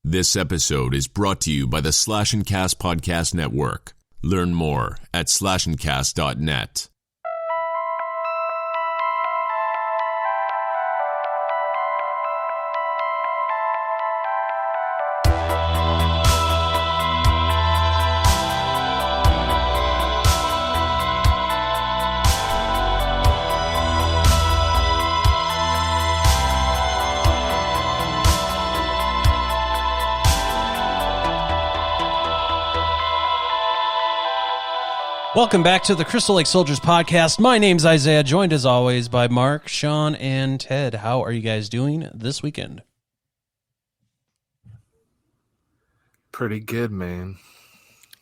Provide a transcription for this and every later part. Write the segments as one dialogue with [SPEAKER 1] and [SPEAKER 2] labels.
[SPEAKER 1] This episode is brought to you by the Slash and Cast Podcast Network. Learn more at slashandcast.net.
[SPEAKER 2] Welcome back to the Crystal Lake Soldiers podcast. My name's Isaiah, joined as always by Mark, Sean, and Ted. How are you guys doing this weekend?
[SPEAKER 3] Pretty good, man.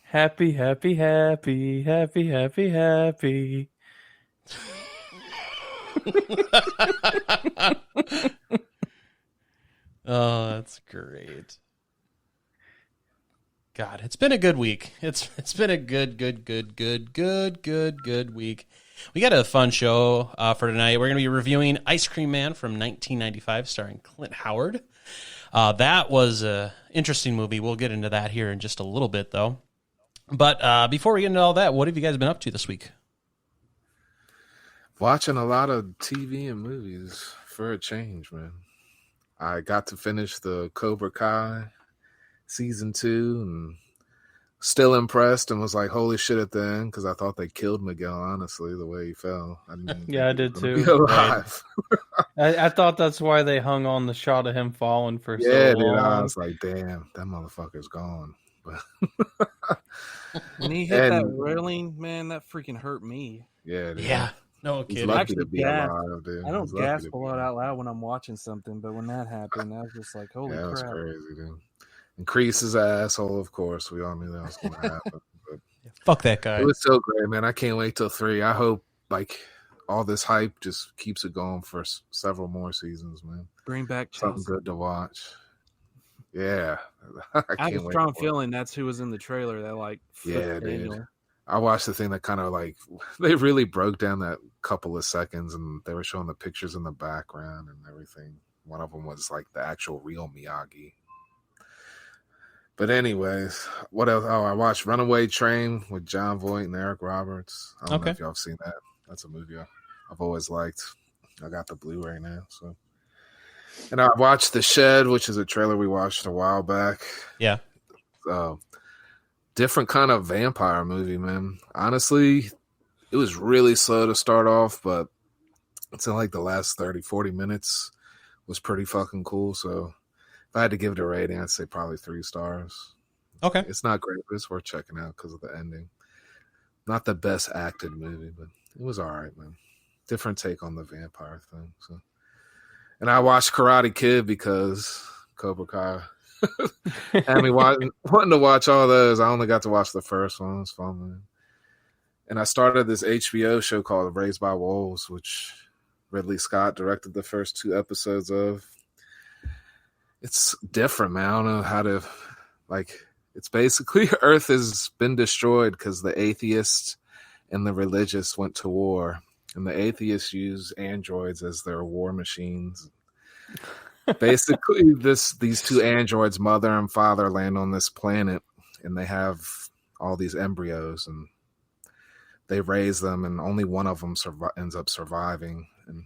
[SPEAKER 4] Happy, happy, happy, happy, happy, happy.
[SPEAKER 2] Oh, that's great. God, it's been a good week. It's been a good week. We got a fun show for tonight. We're going to be reviewing Ice Cream Man from 1995, starring Clint Howard. That was an interesting movie. We'll get into that here in just a little bit, though. But before we get into all that, what have you guys been up to this week?
[SPEAKER 3] Watching a lot of TV and movies for a change, man. I got to finish the Cobra Kai season 2 and still impressed and was like, holy shit at the end, because I thought they killed Miguel, honestly, the way he fell.
[SPEAKER 4] Yeah, I did too.
[SPEAKER 3] Alive.
[SPEAKER 4] I thought that's why they hung on the shot of him falling for so long.
[SPEAKER 3] Dude, I was like, damn, that motherfucker's gone.
[SPEAKER 5] When he hit that railing, man, that freaking hurt me.
[SPEAKER 3] Yeah, dude.
[SPEAKER 2] Yeah, no kidding.
[SPEAKER 3] Lucky to be alive, dude.
[SPEAKER 5] I don't gasp a lot out loud when I'm watching something, but when that happened, I was just like, holy crap.
[SPEAKER 3] That was crazy, dude. And Kreese is an asshole, of course. We all knew that was going to happen. But
[SPEAKER 2] fuck that guy.
[SPEAKER 3] It was so great, man. I can't wait till 3. I hope, all this hype just keeps it going for several more seasons, man.
[SPEAKER 5] Bring back
[SPEAKER 3] something
[SPEAKER 5] Chelsea.
[SPEAKER 3] Good to watch. Yeah.
[SPEAKER 5] I have a strong feeling that's who was in the trailer. That,
[SPEAKER 3] yeah,
[SPEAKER 5] Daniel.
[SPEAKER 3] dude. I watched the thing that kind of, they really broke down that couple of seconds, and they were showing the pictures in the background and everything. One of them was, the actual real Miyagi. But anyways, what else? Oh, I watched Runaway Train with John Voight and Eric Roberts. I don't know if y'all have seen that. That's a movie I've always liked. I got the Blu-ray now. So, and I watched The Shed, which is a trailer we watched a while back.
[SPEAKER 2] Yeah.
[SPEAKER 3] Different kind of vampire movie, man. Honestly, it was really slow to start off, but it's in the last 30, 40 minutes was pretty fucking cool. So, if I had to give it a rating, I'd say probably 3 stars.
[SPEAKER 2] Okay.
[SPEAKER 3] It's not great, but it's worth checking out because of the ending. Not the best acted movie, but it was all right, man. Different take on the vampire thing. So, and I watched Karate Kid because Cobra Kai had me wanting to watch all those. I only got to watch the first one. It was fun, man. And I started this HBO show called Raised by Wolves, which Ridley Scott directed the first 2 episodes of. It's different, man. I don't know how to, it's basically Earth has been destroyed because the atheists and the religious went to war. And the atheists use androids as their war machines. Basically, these 2 androids, mother and father, land on this planet, and they have all these embryos, and they raise them, and only one of them ends up surviving. And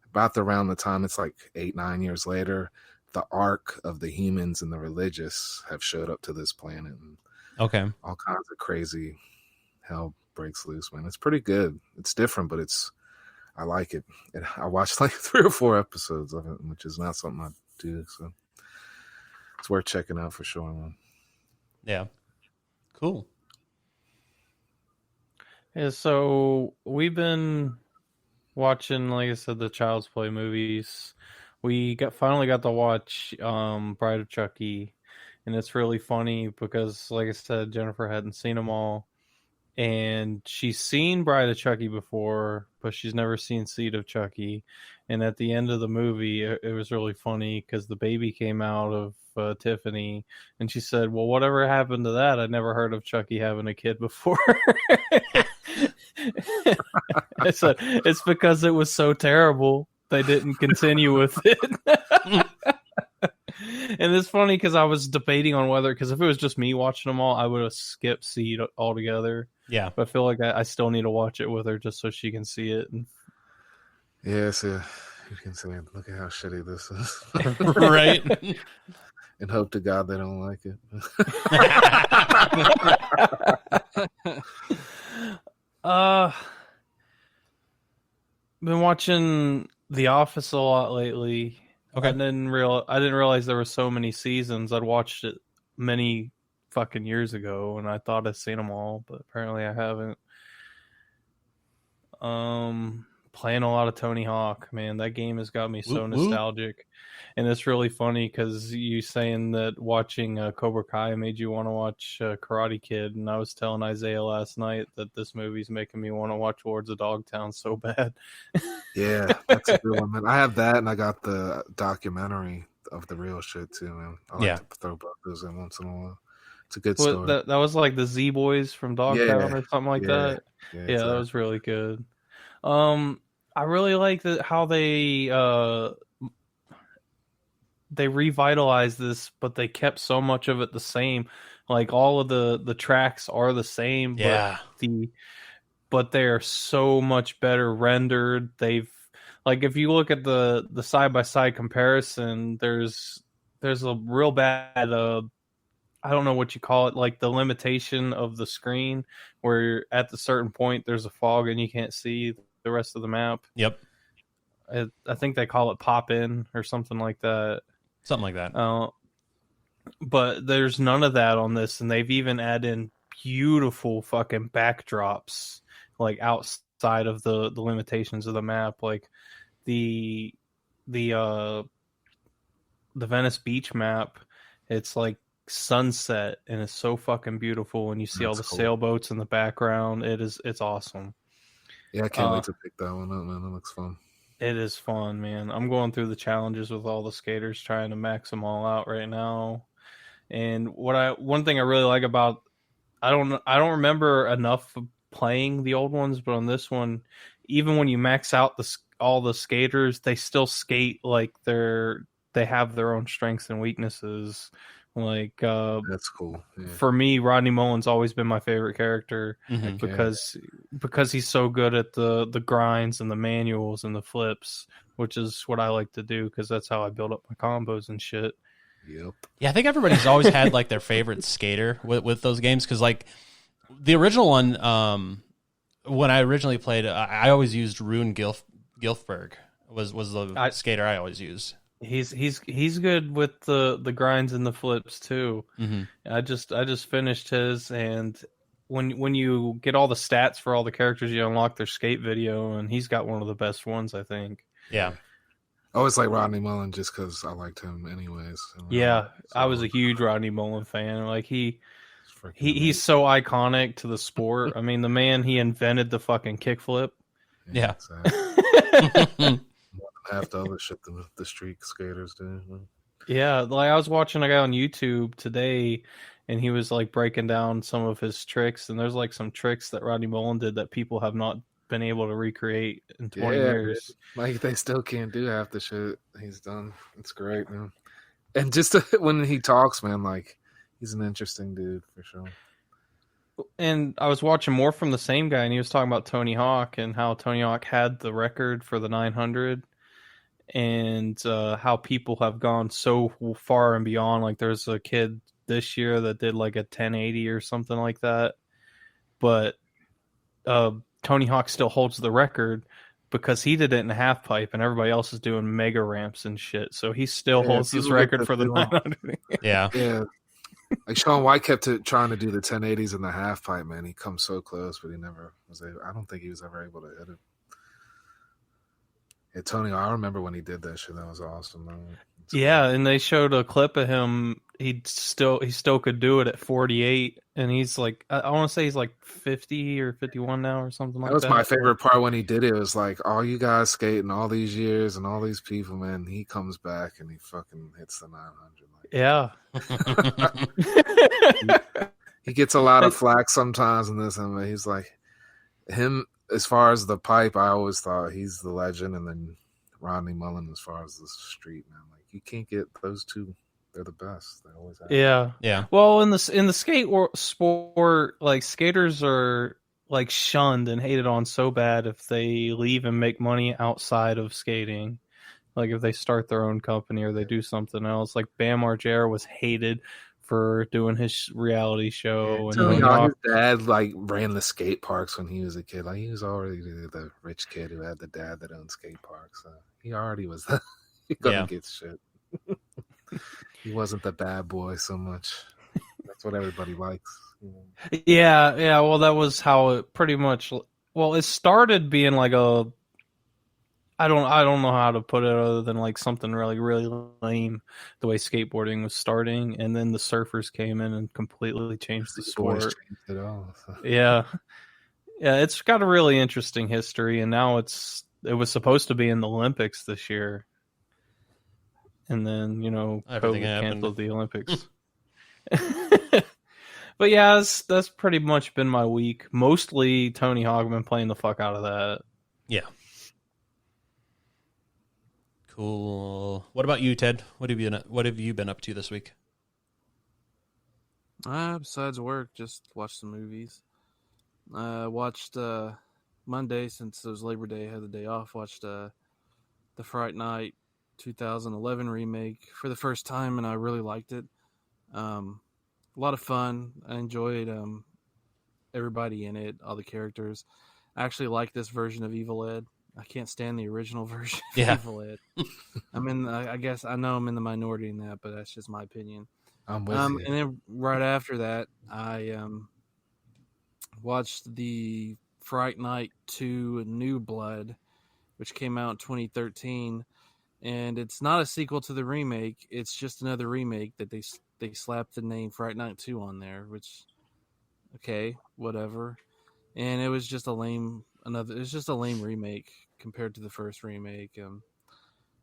[SPEAKER 3] about around the time, it's 8-9 years later, the arc of the humans and the religious have showed up to this planet. And
[SPEAKER 2] okay.
[SPEAKER 3] All kinds of crazy hell breaks loose, man. It's pretty good. It's different, but I like it. And I watched 3 or 4 episodes of it, which is not something I do. So it's worth checking out for sure, man.
[SPEAKER 2] Yeah. Cool.
[SPEAKER 4] Yeah, so we've been watching, like I said, the Child's Play movies. We finally got to watch Bride of Chucky, and it's really funny because, like I said, Jennifer hadn't seen them all, and she's seen Bride of Chucky before, but she's never seen Seed of Chucky. And at the end of the movie, it was really funny because the baby came out of Tiffany, and she said, well, whatever happened to that? I never heard of Chucky having a kid before. I said, it's because it was so terrible. They didn't continue with it. And it's funny because I was debating on whether, because if it was just me watching them all, I would have skipped Seed altogether.
[SPEAKER 2] Yeah.
[SPEAKER 4] But I feel like I still need to watch it with her just so she can see it. And
[SPEAKER 3] Yeah, so you can say, look at how shitty this is.
[SPEAKER 2] Right.
[SPEAKER 3] And hope to God they don't like it.
[SPEAKER 4] Been watching The Office a lot lately.
[SPEAKER 2] Okay.
[SPEAKER 4] I didn't realize there were so many seasons. I'd watched it many fucking years ago, and I thought I'd seen them all, but apparently I haven't. Playing a lot of Tony Hawk, man. That game has got me so nostalgic. And it's really funny because you saying that watching Cobra Kai made you want to watch Karate Kid, and I was telling Isaiah last night that this movie's making me want to watch Lords of Dogtown so bad.
[SPEAKER 3] Yeah, that's a good one, man. I have that, and I got the documentary of the real shit too, man. I like to throw both those in once in a while. It's a good story.
[SPEAKER 4] That was like the Z Boys from Dogtown or something like that.
[SPEAKER 3] Yeah,
[SPEAKER 4] exactly. That was really good. I really like how they revitalized this, but they kept so much of it the same. Like all of the tracks are the same, but they are so much better rendered. Like if you look at the side by side comparison, there's a real bad I don't know what you call it, like the limitation of the screen where at the certain point there's a fog and you can't see the rest of the map.
[SPEAKER 2] Yep.
[SPEAKER 4] I think they call it pop in or something like that.
[SPEAKER 2] Something like that.
[SPEAKER 4] But there's none of that on this, and they've even added in beautiful fucking backdrops like outside of the limitations of the map, like the Venice Beach map. It's like sunset and it's so fucking beautiful, and you see all the sailboats in the background. It's awesome.
[SPEAKER 3] Yeah, I can't wait to pick that one up, man. It looks fun.
[SPEAKER 4] It is fun, man. I'm going through the challenges with all the skaters, trying to max them all out right now. And one thing I really like about, I don't remember enough of playing the old ones, but on this one, even when you max out all the skaters, they still skate like they have their own strengths and weaknesses. Like
[SPEAKER 3] that's cool. Yeah.
[SPEAKER 4] For me, Rodney Mullen's always been my favorite character because he's so good at the grinds and the manuals and the flips, which is what I like to do because that's how I build up my combos and shit.
[SPEAKER 3] Yep.
[SPEAKER 2] Yeah, I think everybody's always had like their favorite skater with those games because like the original one, when I originally played, I always used Rune Gilfberg was the skater I always used.
[SPEAKER 4] He's good with the grinds and the flips too.
[SPEAKER 2] Mm-hmm.
[SPEAKER 4] I just finished his, and when you get all the stats for all the characters, you unlock their skate video, and he's got one of the best ones, I think.
[SPEAKER 2] Yeah.
[SPEAKER 3] I always like Rodney Mullen just because I liked him anyways.
[SPEAKER 4] Yeah, I was a huge Rodney Mullen fan. Like he's so iconic to the sport. I mean, the man, he invented the fucking kickflip.
[SPEAKER 2] Yeah.
[SPEAKER 3] Exactly. Half the other shit the street skaters do.
[SPEAKER 4] Yeah, like I was watching a guy on YouTube today, and he was like breaking down some of his tricks, and there's like some tricks that Rodney Mullen did that people have not been able to recreate in 20 years.
[SPEAKER 3] Like they still can't do half the shit he's done. It's great, man. And just when he talks, man, like he's an interesting dude for sure.
[SPEAKER 4] And I was watching more from the same guy, and he was talking about Tony Hawk and how Tony Hawk had the record for the 900. And how people have gone so far and beyond. Like there's a kid this year that did like a 1080 or something like that. But Tony Hawk still holds the record because he did it in a half pipe and everybody else is doing mega ramps and shit. So he still holds this record for the 900.
[SPEAKER 2] Yeah.
[SPEAKER 3] Yeah. Like Sean White kept trying to do the 1080s in the half pipe, man. He comes so close, but he never was able. I don't think he was ever able to hit it. Yeah, Tony, I remember when he did that shit. That was awesome, man.
[SPEAKER 4] Yeah, and they showed a clip of him. He still could do it at 48, and he's like, I want to say he's like 50 or 51 now or something like that.
[SPEAKER 3] That was my favorite part when he did it. It was like all you guys skating all these years and all these people, man. He comes back and he fucking hits the 900.
[SPEAKER 4] Yeah,
[SPEAKER 3] he gets a lot of flack sometimes in this, and he's like him. As far as the pipe, I always thought he's the legend, and then Rodney Mullen as far as the street, man. Like you can't get those two They're the best. They always have.
[SPEAKER 4] Yeah.
[SPEAKER 2] Yeah.
[SPEAKER 4] Well, in the sport, like skaters are like shunned and hated on so bad if they leave and make money outside of skating. Like if they start their own company or they do something else. Like Bam Margera was hated for doing his reality show, and
[SPEAKER 3] Tony
[SPEAKER 4] Tony
[SPEAKER 3] Hawk,
[SPEAKER 4] Hawk.
[SPEAKER 3] his dad like ran the skate parks when he was a kid. Like he was already the rich kid who had the dad that owned skate parks. So he already was. He couldn't get shit. He wasn't the bad boy so much. That's what everybody likes.
[SPEAKER 4] Yeah. Well, that was how it pretty much. Well, it started being like a. I don't know how to put it other than like something really lame. The way skateboarding was starting, and then the surfers came in and completely changed the sport.
[SPEAKER 3] Changed it all, so.
[SPEAKER 4] Yeah. It's got a really interesting history, and now it was supposed to be in the Olympics this year, and then
[SPEAKER 2] Everything
[SPEAKER 4] COVID
[SPEAKER 2] happened.
[SPEAKER 4] canceled the Olympics. But yeah, that's pretty much been my week. Mostly Tony Hawk, been playing the fuck out of that.
[SPEAKER 2] Yeah. Cool. What about you, Ted? What have you been up to this week?
[SPEAKER 5] Besides work, just watch some movies. Watched Monday, since it was Labor Day, I had the day off. Watched the Fright Night 2011 remake for the first time, and I really liked it. A lot of fun. I enjoyed everybody in it, all the characters. I actually like this version of Evil Ed. I can't stand the original version of Evil Ed. I guess I know I'm in the minority in that, but that's just my opinion.
[SPEAKER 3] I'm with you.
[SPEAKER 5] And then right after that, I watched the Fright Night 2 New Blood, which came out in 2013. And it's not a sequel to the remake. It's just another remake that they slapped the name Fright Night 2 on there, which, okay, whatever. And it was just a lame remake compared to the first remake.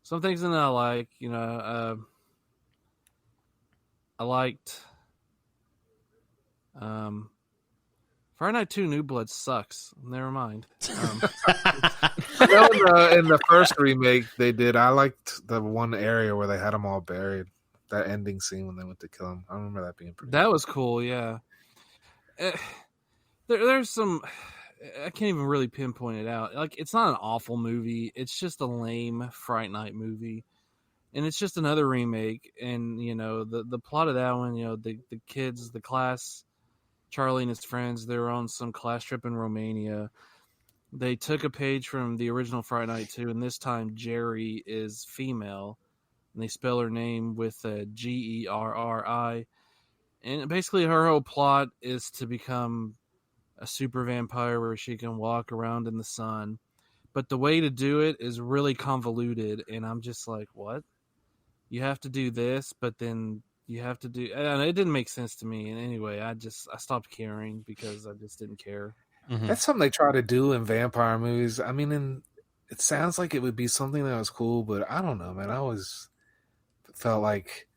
[SPEAKER 5] Some things that I like, I liked Friday Night 2 New Blood sucks. Never mind.
[SPEAKER 3] In the first remake they did, I liked the one area where they had them all buried. That ending scene when they went to kill him. I remember that being pretty
[SPEAKER 5] That was cool, yeah. There's some, I can't even really pinpoint it out. Like, it's not an awful movie. It's just a lame Fright Night movie. And it's just another remake. And, the plot of that one, the kids, the class, Charlie and his friends, they were on some class trip in Romania. They took a page from the original Fright Night 2, and this time Jerry is female. And they spell her name with a Gerri. And basically her whole plot is to become a super vampire where she can walk around in the sun. But the way to do it is really convoluted, and I'm just like, what? You have to do this, but then you have to do... And it didn't make sense to me. And anyway, I stopped caring because I just didn't care.
[SPEAKER 2] Mm-hmm.
[SPEAKER 3] That's something they try to do in vampire movies. I mean, it sounds like it would be something that was cool, but I don't know, man. I always felt like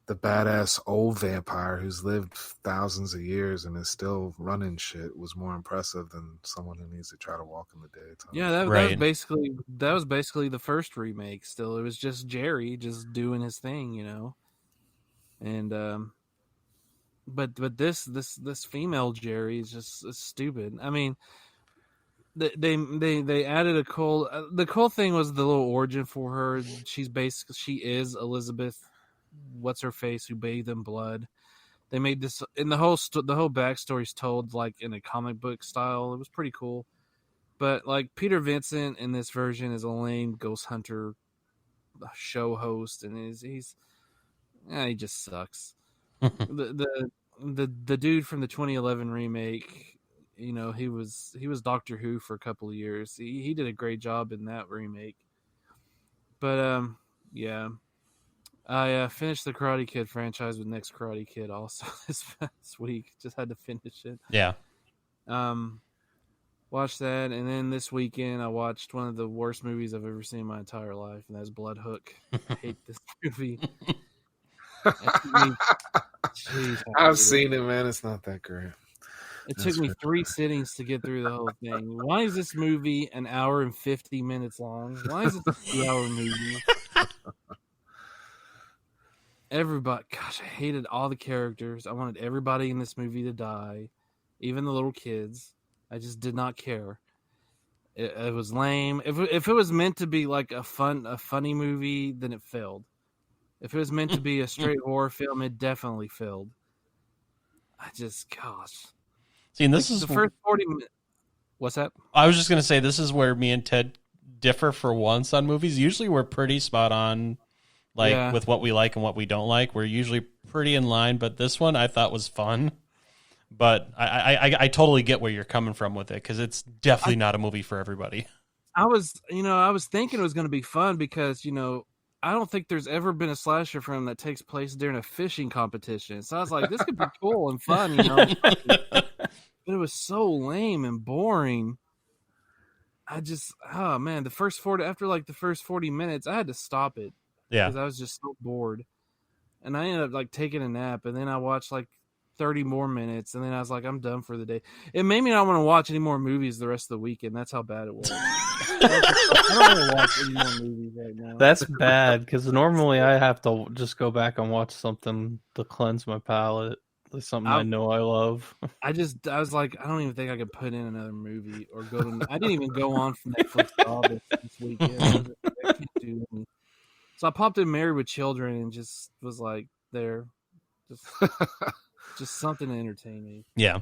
[SPEAKER 3] the badass old vampire who's lived thousands of years and is still running shit was more impressive than someone who needs to try to walk in the daytime.
[SPEAKER 5] Yeah, that was basically the first remake. Still, it was just Jerry just doing his thing, And but this female Jerry is just stupid. I mean, they added a cool. The cool thing was the little origin for her. She is Elizabeth, what's her face, who bathed in blood. They made this, and the whole backstory's told like in a comic book style. It was pretty cool. But like Peter Vincent in this version is a lame ghost hunter show host, and he just sucks. The dude from the 2011 remake, he was Doctor Who for a couple of years. He did a great job in that remake. But yeah, I finished the Karate Kid franchise with Next Karate Kid also this past week. Just had to finish it.
[SPEAKER 2] Yeah.
[SPEAKER 5] Watched that, and then this weekend I watched one of the worst movies I've ever seen in my entire life, and that's Blood Hook. I hate this movie. Jeez,
[SPEAKER 3] I've seen it, man. It's not that great.
[SPEAKER 5] It took me 3 sittings to get through the whole thing. Why is this movie an hour and 50 minutes long? Why is it a 2-hour movie? everybody, gosh, I hated all the characters. I wanted everybody in this movie to die, even the little kids. I just did not care. It was lame. If it was meant to be like a funny movie, then it failed. If it was meant to be a straight horror film, it definitely failed. Gosh.
[SPEAKER 2] See, and this is
[SPEAKER 5] the first 40 minutes. What's that?
[SPEAKER 2] I was just going to say, this is where me and Ted differ for once on movies. Usually we're pretty spot on, with what we like and what we don't like. We're usually pretty in line, but this one I thought was fun. But I totally get where you're coming from with it, because it's definitely not a movie for everybody.
[SPEAKER 5] I was thinking it was going to be fun because, I don't think there's ever been a slasher film that takes place during a fishing competition. So I was like, this could be cool and fun, But it was so lame and boring. Oh man, the first 40 minutes, I had to stop it.
[SPEAKER 2] Yeah.
[SPEAKER 5] Because I was just so bored. And I ended up taking a nap, and then I watched 30 more minutes, and then I was like, I'm done for the day. It made me not want to watch any more movies the rest of the weekend. That's how bad it was. I don't want to watch any more movies right now.
[SPEAKER 4] That's bad, because normally I have to just go back and watch something to cleanse my palate. Something I know I love. I
[SPEAKER 5] was like, I don't even think I could put in another movie or go to. I didn't even go on from Netflix this weekend. I can't do anything. So I popped in Married with Children and just was like, there, just something to entertain me.
[SPEAKER 2] Yeah.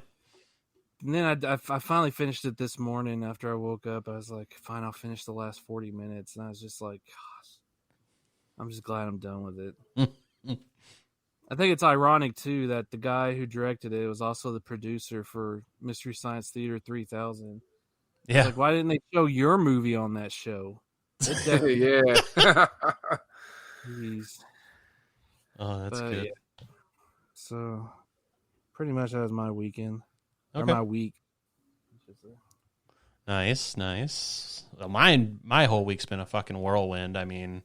[SPEAKER 5] And then I finally finished it this morning after I woke up. I was like, fine, I'll finish the last 40 minutes. And I was just like, gosh, I'm just glad I'm done with it. I think it's ironic, too, that the guy who directed it was also the producer for Mystery Science Theater 3000.
[SPEAKER 2] Yeah.
[SPEAKER 5] Why didn't they show your movie on that show?
[SPEAKER 3] Yeah.
[SPEAKER 5] Jeez.
[SPEAKER 2] Oh, that's good.
[SPEAKER 5] Yeah. So, pretty much that was my weekend.
[SPEAKER 2] Okay.
[SPEAKER 5] Or my week.
[SPEAKER 2] Nice. Well, my whole week's been a fucking whirlwind. I mean,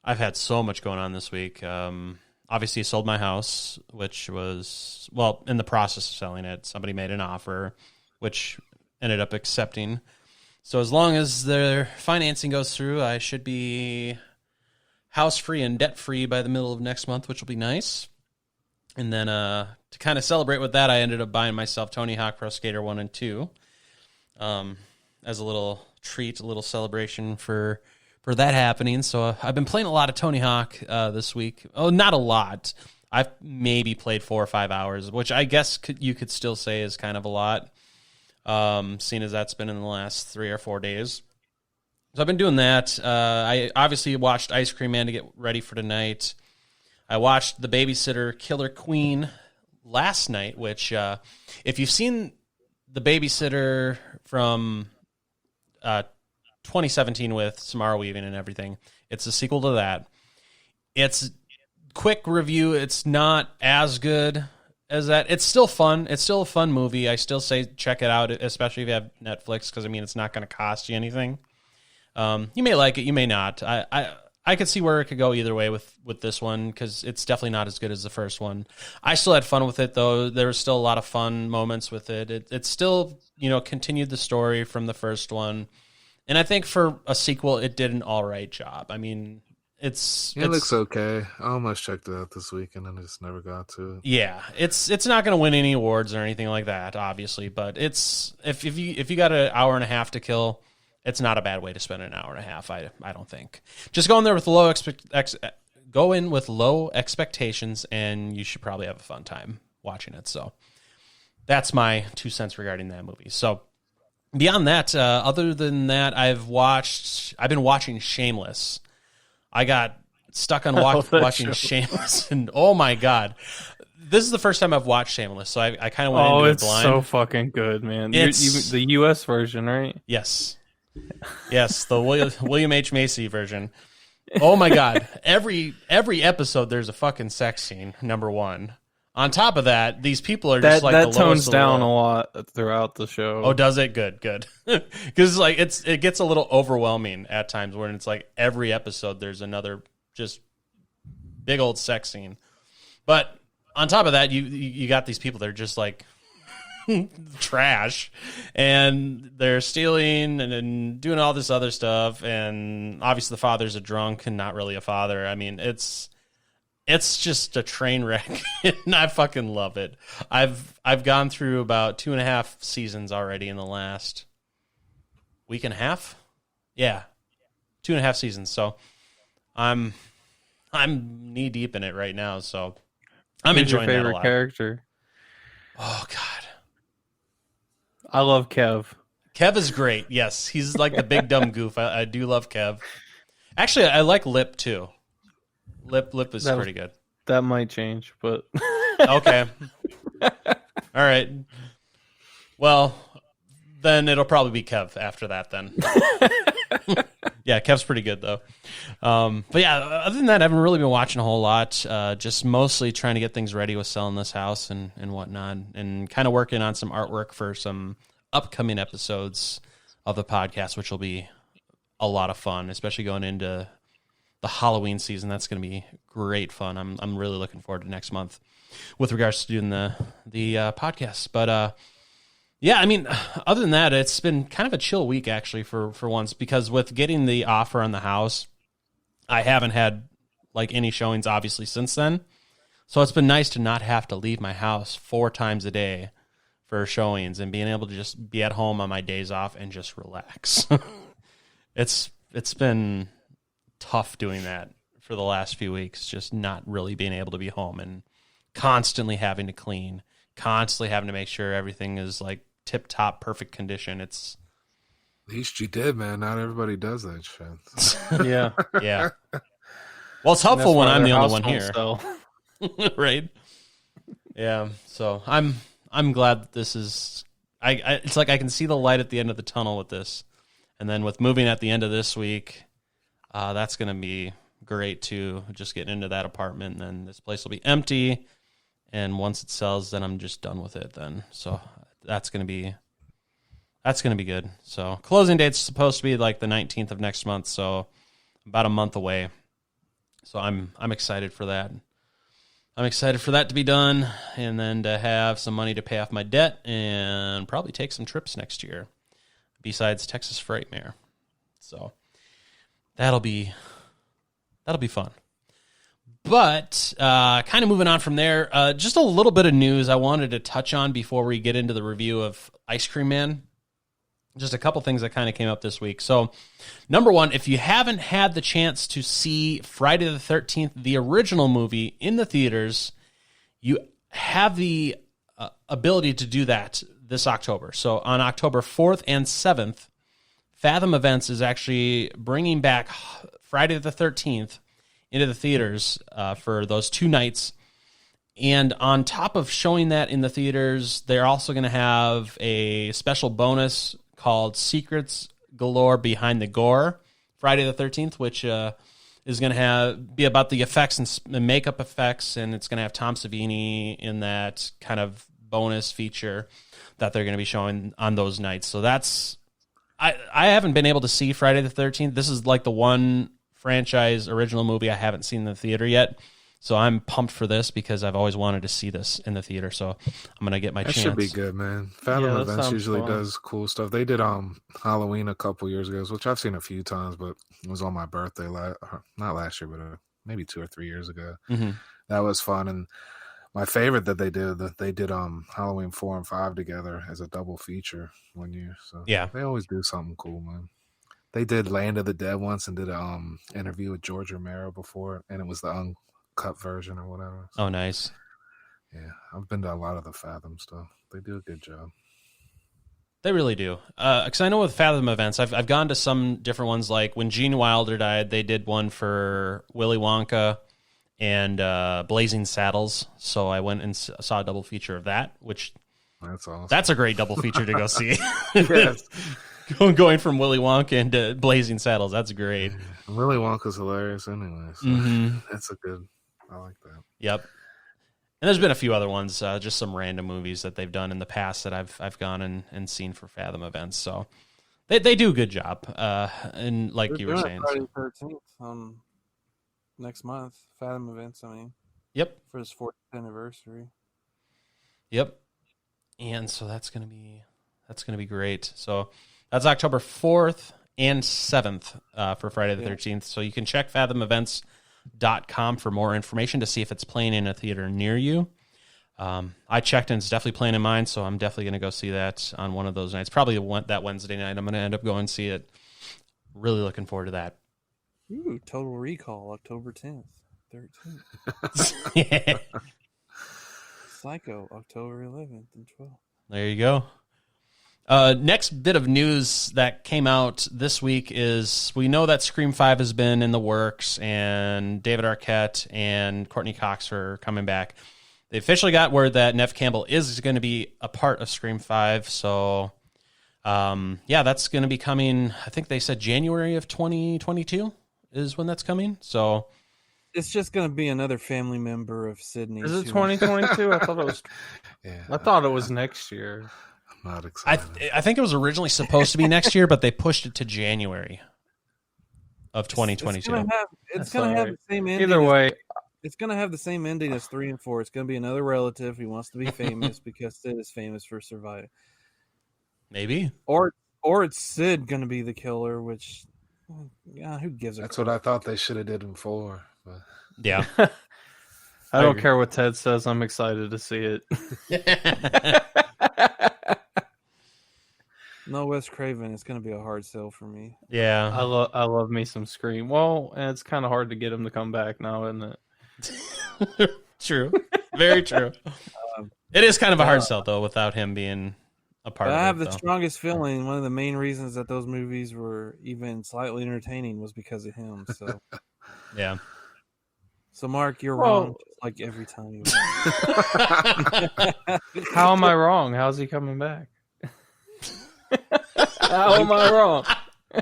[SPEAKER 2] I've had so much going on this week. Obviously, sold my house, which was, in the process of selling it. Somebody made an offer, which ended up accepting. So as long as their financing goes through, I should be house-free and debt-free by the middle of next month, which will be nice. And then to kind of celebrate with that, I ended up buying myself Tony Hawk Pro Skater 1 and 2 as a little treat, a little celebration for that happening. So I've been playing a lot of Tony Hawk this week. Oh, not a lot. I've maybe played 4 or 5 hours, which I guess you could still say is kind of a lot, seeing as that's been in the last 3 or 4 days. So I've been doing that. I obviously watched Ice Cream Man to get ready for tonight. I watched The Babysitter Killer Queen last night, which if you've seen The Babysitter from 2017 with Samara Weaving and everything, it's a sequel to that. It's quick review. It's not as good as that. It's still fun. It's still a fun movie. I still say check it out, especially if you have Netflix, because, I mean, it's not going to cost you anything. You may like it. You may not. I could see where it could go either way with this one, because it's definitely not as good as the first one. I still had fun with it, though. There was still a lot of fun moments with it. It still, continued the story from the first one. And I think for a sequel, it did an all right job. I mean, it
[SPEAKER 3] looks okay. I almost checked it out this weekend and I just never got to it.
[SPEAKER 2] Yeah, it's not going to win any awards or anything like that, obviously. But it's if you got an hour and a half to kill, it's not a bad way to spend an hour and a half. I don't think. Just go in there with low expectations, and you should probably have a fun time watching it. So that's my 2 cents regarding that movie. So beyond that, other than that, I've been watching Shameless. I got stuck on watching Shameless, and oh my god, this is the first time I've watched Shameless, so I kind of went into it blind.
[SPEAKER 4] Oh, it's so fucking good, man. It's the U.S. version, right?
[SPEAKER 2] Yes, the William H. Macy version. Oh my god, every episode there's a fucking sex scene. Number one. On top of that, these people are just
[SPEAKER 4] that tones down a lot throughout the show.
[SPEAKER 2] Oh, does it? Good. Because it gets a little overwhelming at times, where it's like every episode there's another just big old sex scene. But on top of that, you got these people that are just like trash, and they're stealing and doing all this other stuff. And obviously, the father's a drunk and not really a father. I mean, it's It's just a train wreck, and I fucking love it. I've gone through about 2.5 seasons already in the last week and a half. Yeah, 2.5 seasons. So I'm knee deep in it right now. So I'm
[SPEAKER 4] Who's
[SPEAKER 2] enjoying
[SPEAKER 4] your
[SPEAKER 2] that a
[SPEAKER 4] favorite
[SPEAKER 2] lot.
[SPEAKER 4] character?
[SPEAKER 2] Oh God,
[SPEAKER 4] I love Kev.
[SPEAKER 2] Kev is great. Yes, he's like the big dumb goof. I do love Kev. Actually, I like Lip too. Lip is pretty good.
[SPEAKER 4] That might change, but
[SPEAKER 2] Okay. All right. Well, then it'll probably be Kev after that then. Yeah, Kev's pretty good though. But yeah, other than that, I haven't really been watching a whole lot. Just mostly trying to get things ready with selling this house and whatnot, and kind of working on some artwork for some upcoming episodes of the podcast, which will be a lot of fun, especially going into the Halloween season. That's going to be great fun. I'm really looking forward to next month with regards to doing the podcast. But yeah, I mean, other than that, it's been kind of a chill week actually for once, because with getting the offer on the house, I haven't had like any showings obviously since then. So it's been nice to not have to leave my house 4 times a day for showings and being able to just be at home on my days off and just relax. It's been tough doing that for the last few weeks, just not really being able to be home and constantly having to clean, constantly having to make sure everything is like tip top perfect condition. It's
[SPEAKER 3] At least you did, man. Not everybody does that shit.
[SPEAKER 4] yeah.
[SPEAKER 2] yeah. Well, it's helpful when I'm the only one here.
[SPEAKER 4] So.
[SPEAKER 2] Right. Yeah. So I'm glad that this is it's like I can see the light at the end of the tunnel with this. And then with moving at the end of this week, that's going to be great too. Just getting into that apartment, and then this place will be empty. And once it sells, then I'm just done with it then. So that's going to be good. So closing date's supposed to be like the 19th of next month. So about a month away. So I'm excited for that. I'm excited for that to be done, and then to have some money to pay off my debt and probably take some trips next year besides Texas Frightmare. So that'll be fun. But kind of moving on from there, just a little bit of news I wanted to touch on before we get into the review of Ice Cream Man. Just a couple things that kind of came up this week. So, number one, if you haven't had the chance to see Friday the 13th, the original movie, in the theaters, you have the ability to do that this October. So, on October 4th and 7th, Fathom Events is actually bringing back Friday the 13th into the theaters for those 2 nights. And on top of showing that in the theaters, they're also going to have a special bonus called Secrets Galore Behind the Gore, Friday the 13th, which is going to be about the effects and makeup effects, and it's going to have Tom Savini in that kind of bonus feature that they're going to be showing on those nights. So that's I haven't been able to see Friday the 13th. This is like the one franchise original movie I haven't seen in the theater yet. So I'm pumped for this because I've always wanted to see this in the theater. So I'm going to get my chance.
[SPEAKER 3] That should be good, man. Fathom Events usually does cool stuff. They did Halloween a couple years ago, which I've seen a few times, but it was on my birthday, not last year, but maybe 2 or 3 years ago.
[SPEAKER 2] Mm-hmm.
[SPEAKER 3] That was fun. And my favorite that they did Halloween 4 and 5 together as a double feature one year. So
[SPEAKER 2] yeah,
[SPEAKER 3] they always do something cool, man. They did Land of the Dead once and did a interview with George Romero before, and it was the uncut version or whatever. So,
[SPEAKER 2] oh, nice.
[SPEAKER 3] Yeah, I've been to a lot of the Fathom stuff. They do a good job.
[SPEAKER 2] They really do. Because I know with Fathom Events, I've gone to some different ones. Like when Gene Wilder died, they did one for Willy Wonka and Blazing Saddles. So I went and saw a double feature of that, which
[SPEAKER 3] that's awesome.
[SPEAKER 2] That's a great double feature to go see.
[SPEAKER 3] Yes.
[SPEAKER 2] Going from Willy Wonka into Blazing Saddles, that's great.
[SPEAKER 3] Willy Wonka's hilarious anyway. So that's a good. I like that.
[SPEAKER 2] Yep. And there's been a few other ones, just some random movies that they've done in the past that I've gone and seen for Fathom Events. So they do a good job. And like
[SPEAKER 5] They're
[SPEAKER 2] you were saying,
[SPEAKER 5] Friday 13th next month. Fathom Events. I mean,
[SPEAKER 2] yep,
[SPEAKER 5] for his 40th anniversary.
[SPEAKER 2] Yep. And so that's gonna be great. So that's October 4th and 7th for Friday the 13th. So you can check Fathom Events scream5.com for more information to see if it's playing in a theater near you. I checked and it's definitely playing in mine, so I'm definitely going to go see that on one of those nights. Probably that Wednesday night. I'm going to end up going and see it. Really looking forward to that.
[SPEAKER 5] Ooh, Total Recall, October 10th, 13th.
[SPEAKER 2] Yeah.
[SPEAKER 5] Psycho, October 11th and 12th.
[SPEAKER 2] There you go. Next bit of news that came out this week is we know that Scream 5 has been in the works, and David Arquette and Courtney Cox are coming back. They officially got word that Neve Campbell is going to be a part of Scream 5, so that's going to be coming, I think they said January of 2022 is when that's coming, so...
[SPEAKER 5] It's just going to be another family member of Sydney.
[SPEAKER 4] Is it 2022? I thought it was.
[SPEAKER 3] Yeah,
[SPEAKER 4] I thought it was next year.
[SPEAKER 3] I'm not excited.
[SPEAKER 2] I think it was originally supposed to be next year, but they pushed it to January of 2022.
[SPEAKER 5] It's going to have the same ending.
[SPEAKER 4] Either way,
[SPEAKER 5] it's going to have the same ending as 3 and 4. It's going to be another relative who wants to be famous because Sid is famous for surviving.
[SPEAKER 2] Maybe.
[SPEAKER 5] Or it's Sid going to be the killer, which, who gives a
[SPEAKER 3] That's
[SPEAKER 5] crap?
[SPEAKER 3] what I thought they should have did him for. But...
[SPEAKER 2] Yeah.
[SPEAKER 4] I don't care what Ted says. I'm excited to see it.
[SPEAKER 5] No Wes Craven. It's going to be a hard sell for me.
[SPEAKER 2] Yeah.
[SPEAKER 4] I love me some Scream. Well, and it's kind of hard to get him to come back now, isn't it?
[SPEAKER 2] True. Very true. It is kind of a hard sell, though, without him being a part of it.
[SPEAKER 5] I have the strongest feeling one of the main reasons that those movies were even slightly entertaining was because of him. So,
[SPEAKER 2] yeah.
[SPEAKER 5] So, Mark, you're wrong, just like every time you.
[SPEAKER 4] How am I wrong? How's he coming back? How am I wrong?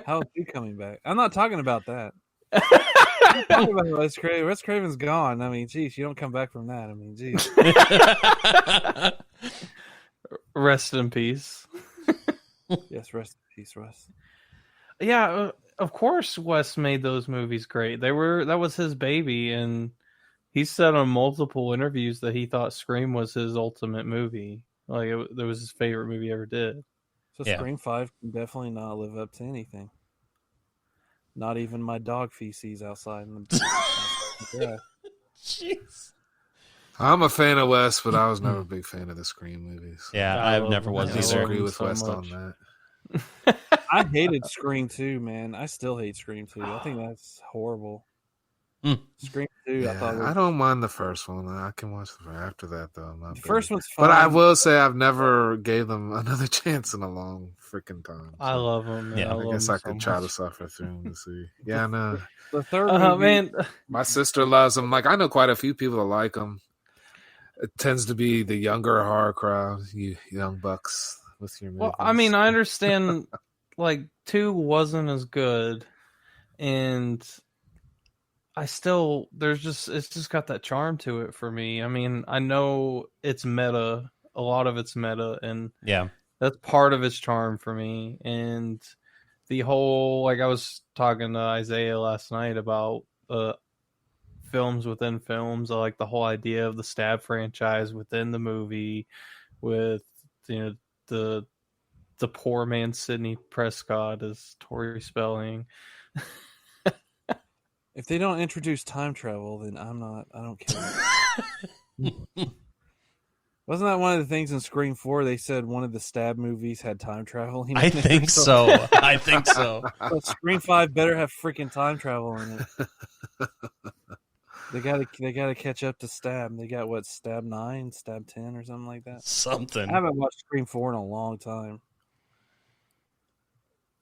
[SPEAKER 5] How is he coming back? I'm not talking about that. I'm talking about Wes Craven. Wes Craven's gone. I mean, geez, you don't come back from that. I mean, geez.
[SPEAKER 4] Rest in peace.
[SPEAKER 5] Yes, rest in peace, Wes.
[SPEAKER 4] Yeah, of course Wes made those movies great. That was his baby, and he said on multiple interviews that he thought Scream was his ultimate movie. Like that was his favorite movie he ever did.
[SPEAKER 5] So Scream 5 can definitely not live up to anything. Not even my dog feces outside. Yeah.
[SPEAKER 2] Jeez.
[SPEAKER 3] I'm a fan of Wes, but I was never a big fan of the Scream movies.
[SPEAKER 2] Yeah, I never was
[SPEAKER 3] I
[SPEAKER 2] either.
[SPEAKER 3] disagree with
[SPEAKER 4] so
[SPEAKER 3] Wes
[SPEAKER 4] much.
[SPEAKER 3] on that.
[SPEAKER 5] I hated Scream 2, man. I still hate Scream 2. I think that's horrible. Scream 2,
[SPEAKER 3] Yeah,
[SPEAKER 5] I thought
[SPEAKER 3] I don't mind the first one. I can watch the after that though. I'm not
[SPEAKER 5] the
[SPEAKER 3] big.
[SPEAKER 5] first one's fine.
[SPEAKER 3] But I will say I've never gave them another chance in a long freaking time. So
[SPEAKER 4] I love him. Man.
[SPEAKER 2] Yeah,
[SPEAKER 3] I guess I
[SPEAKER 4] so
[SPEAKER 3] could try to
[SPEAKER 4] much.
[SPEAKER 3] suffer through them to see. Yeah, I know.
[SPEAKER 5] The third movie,
[SPEAKER 4] Man,
[SPEAKER 3] My sister loves them. Like I know quite a few people that like them. It tends to be the younger horror crowd, you young bucks with your movies.
[SPEAKER 4] well, I mean, I understand. Like 2 wasn't as good, and I still it's just got that charm to it for me. I mean, I know it's meta, a lot of it's meta, and
[SPEAKER 2] Yeah.
[SPEAKER 4] that's part of its charm for me. And the whole, like I was talking to Isaiah last night about films within films. I like the whole idea of the Stab franchise within the movie, with the poor man Sidney Prescott as Tori Spelling.
[SPEAKER 5] if they don't introduce time travel, then I don't care. Wasn't that one of the things in Scream 4? They said one of the Stab movies had time travel.
[SPEAKER 2] I think so. I think so.
[SPEAKER 5] So Scream 5 better have freaking time travel in it. They gotta catch up to Stab. They got what, Stab 9, Stab 10, or something like that.
[SPEAKER 2] Something.
[SPEAKER 5] I haven't watched Scream 4 in a long time.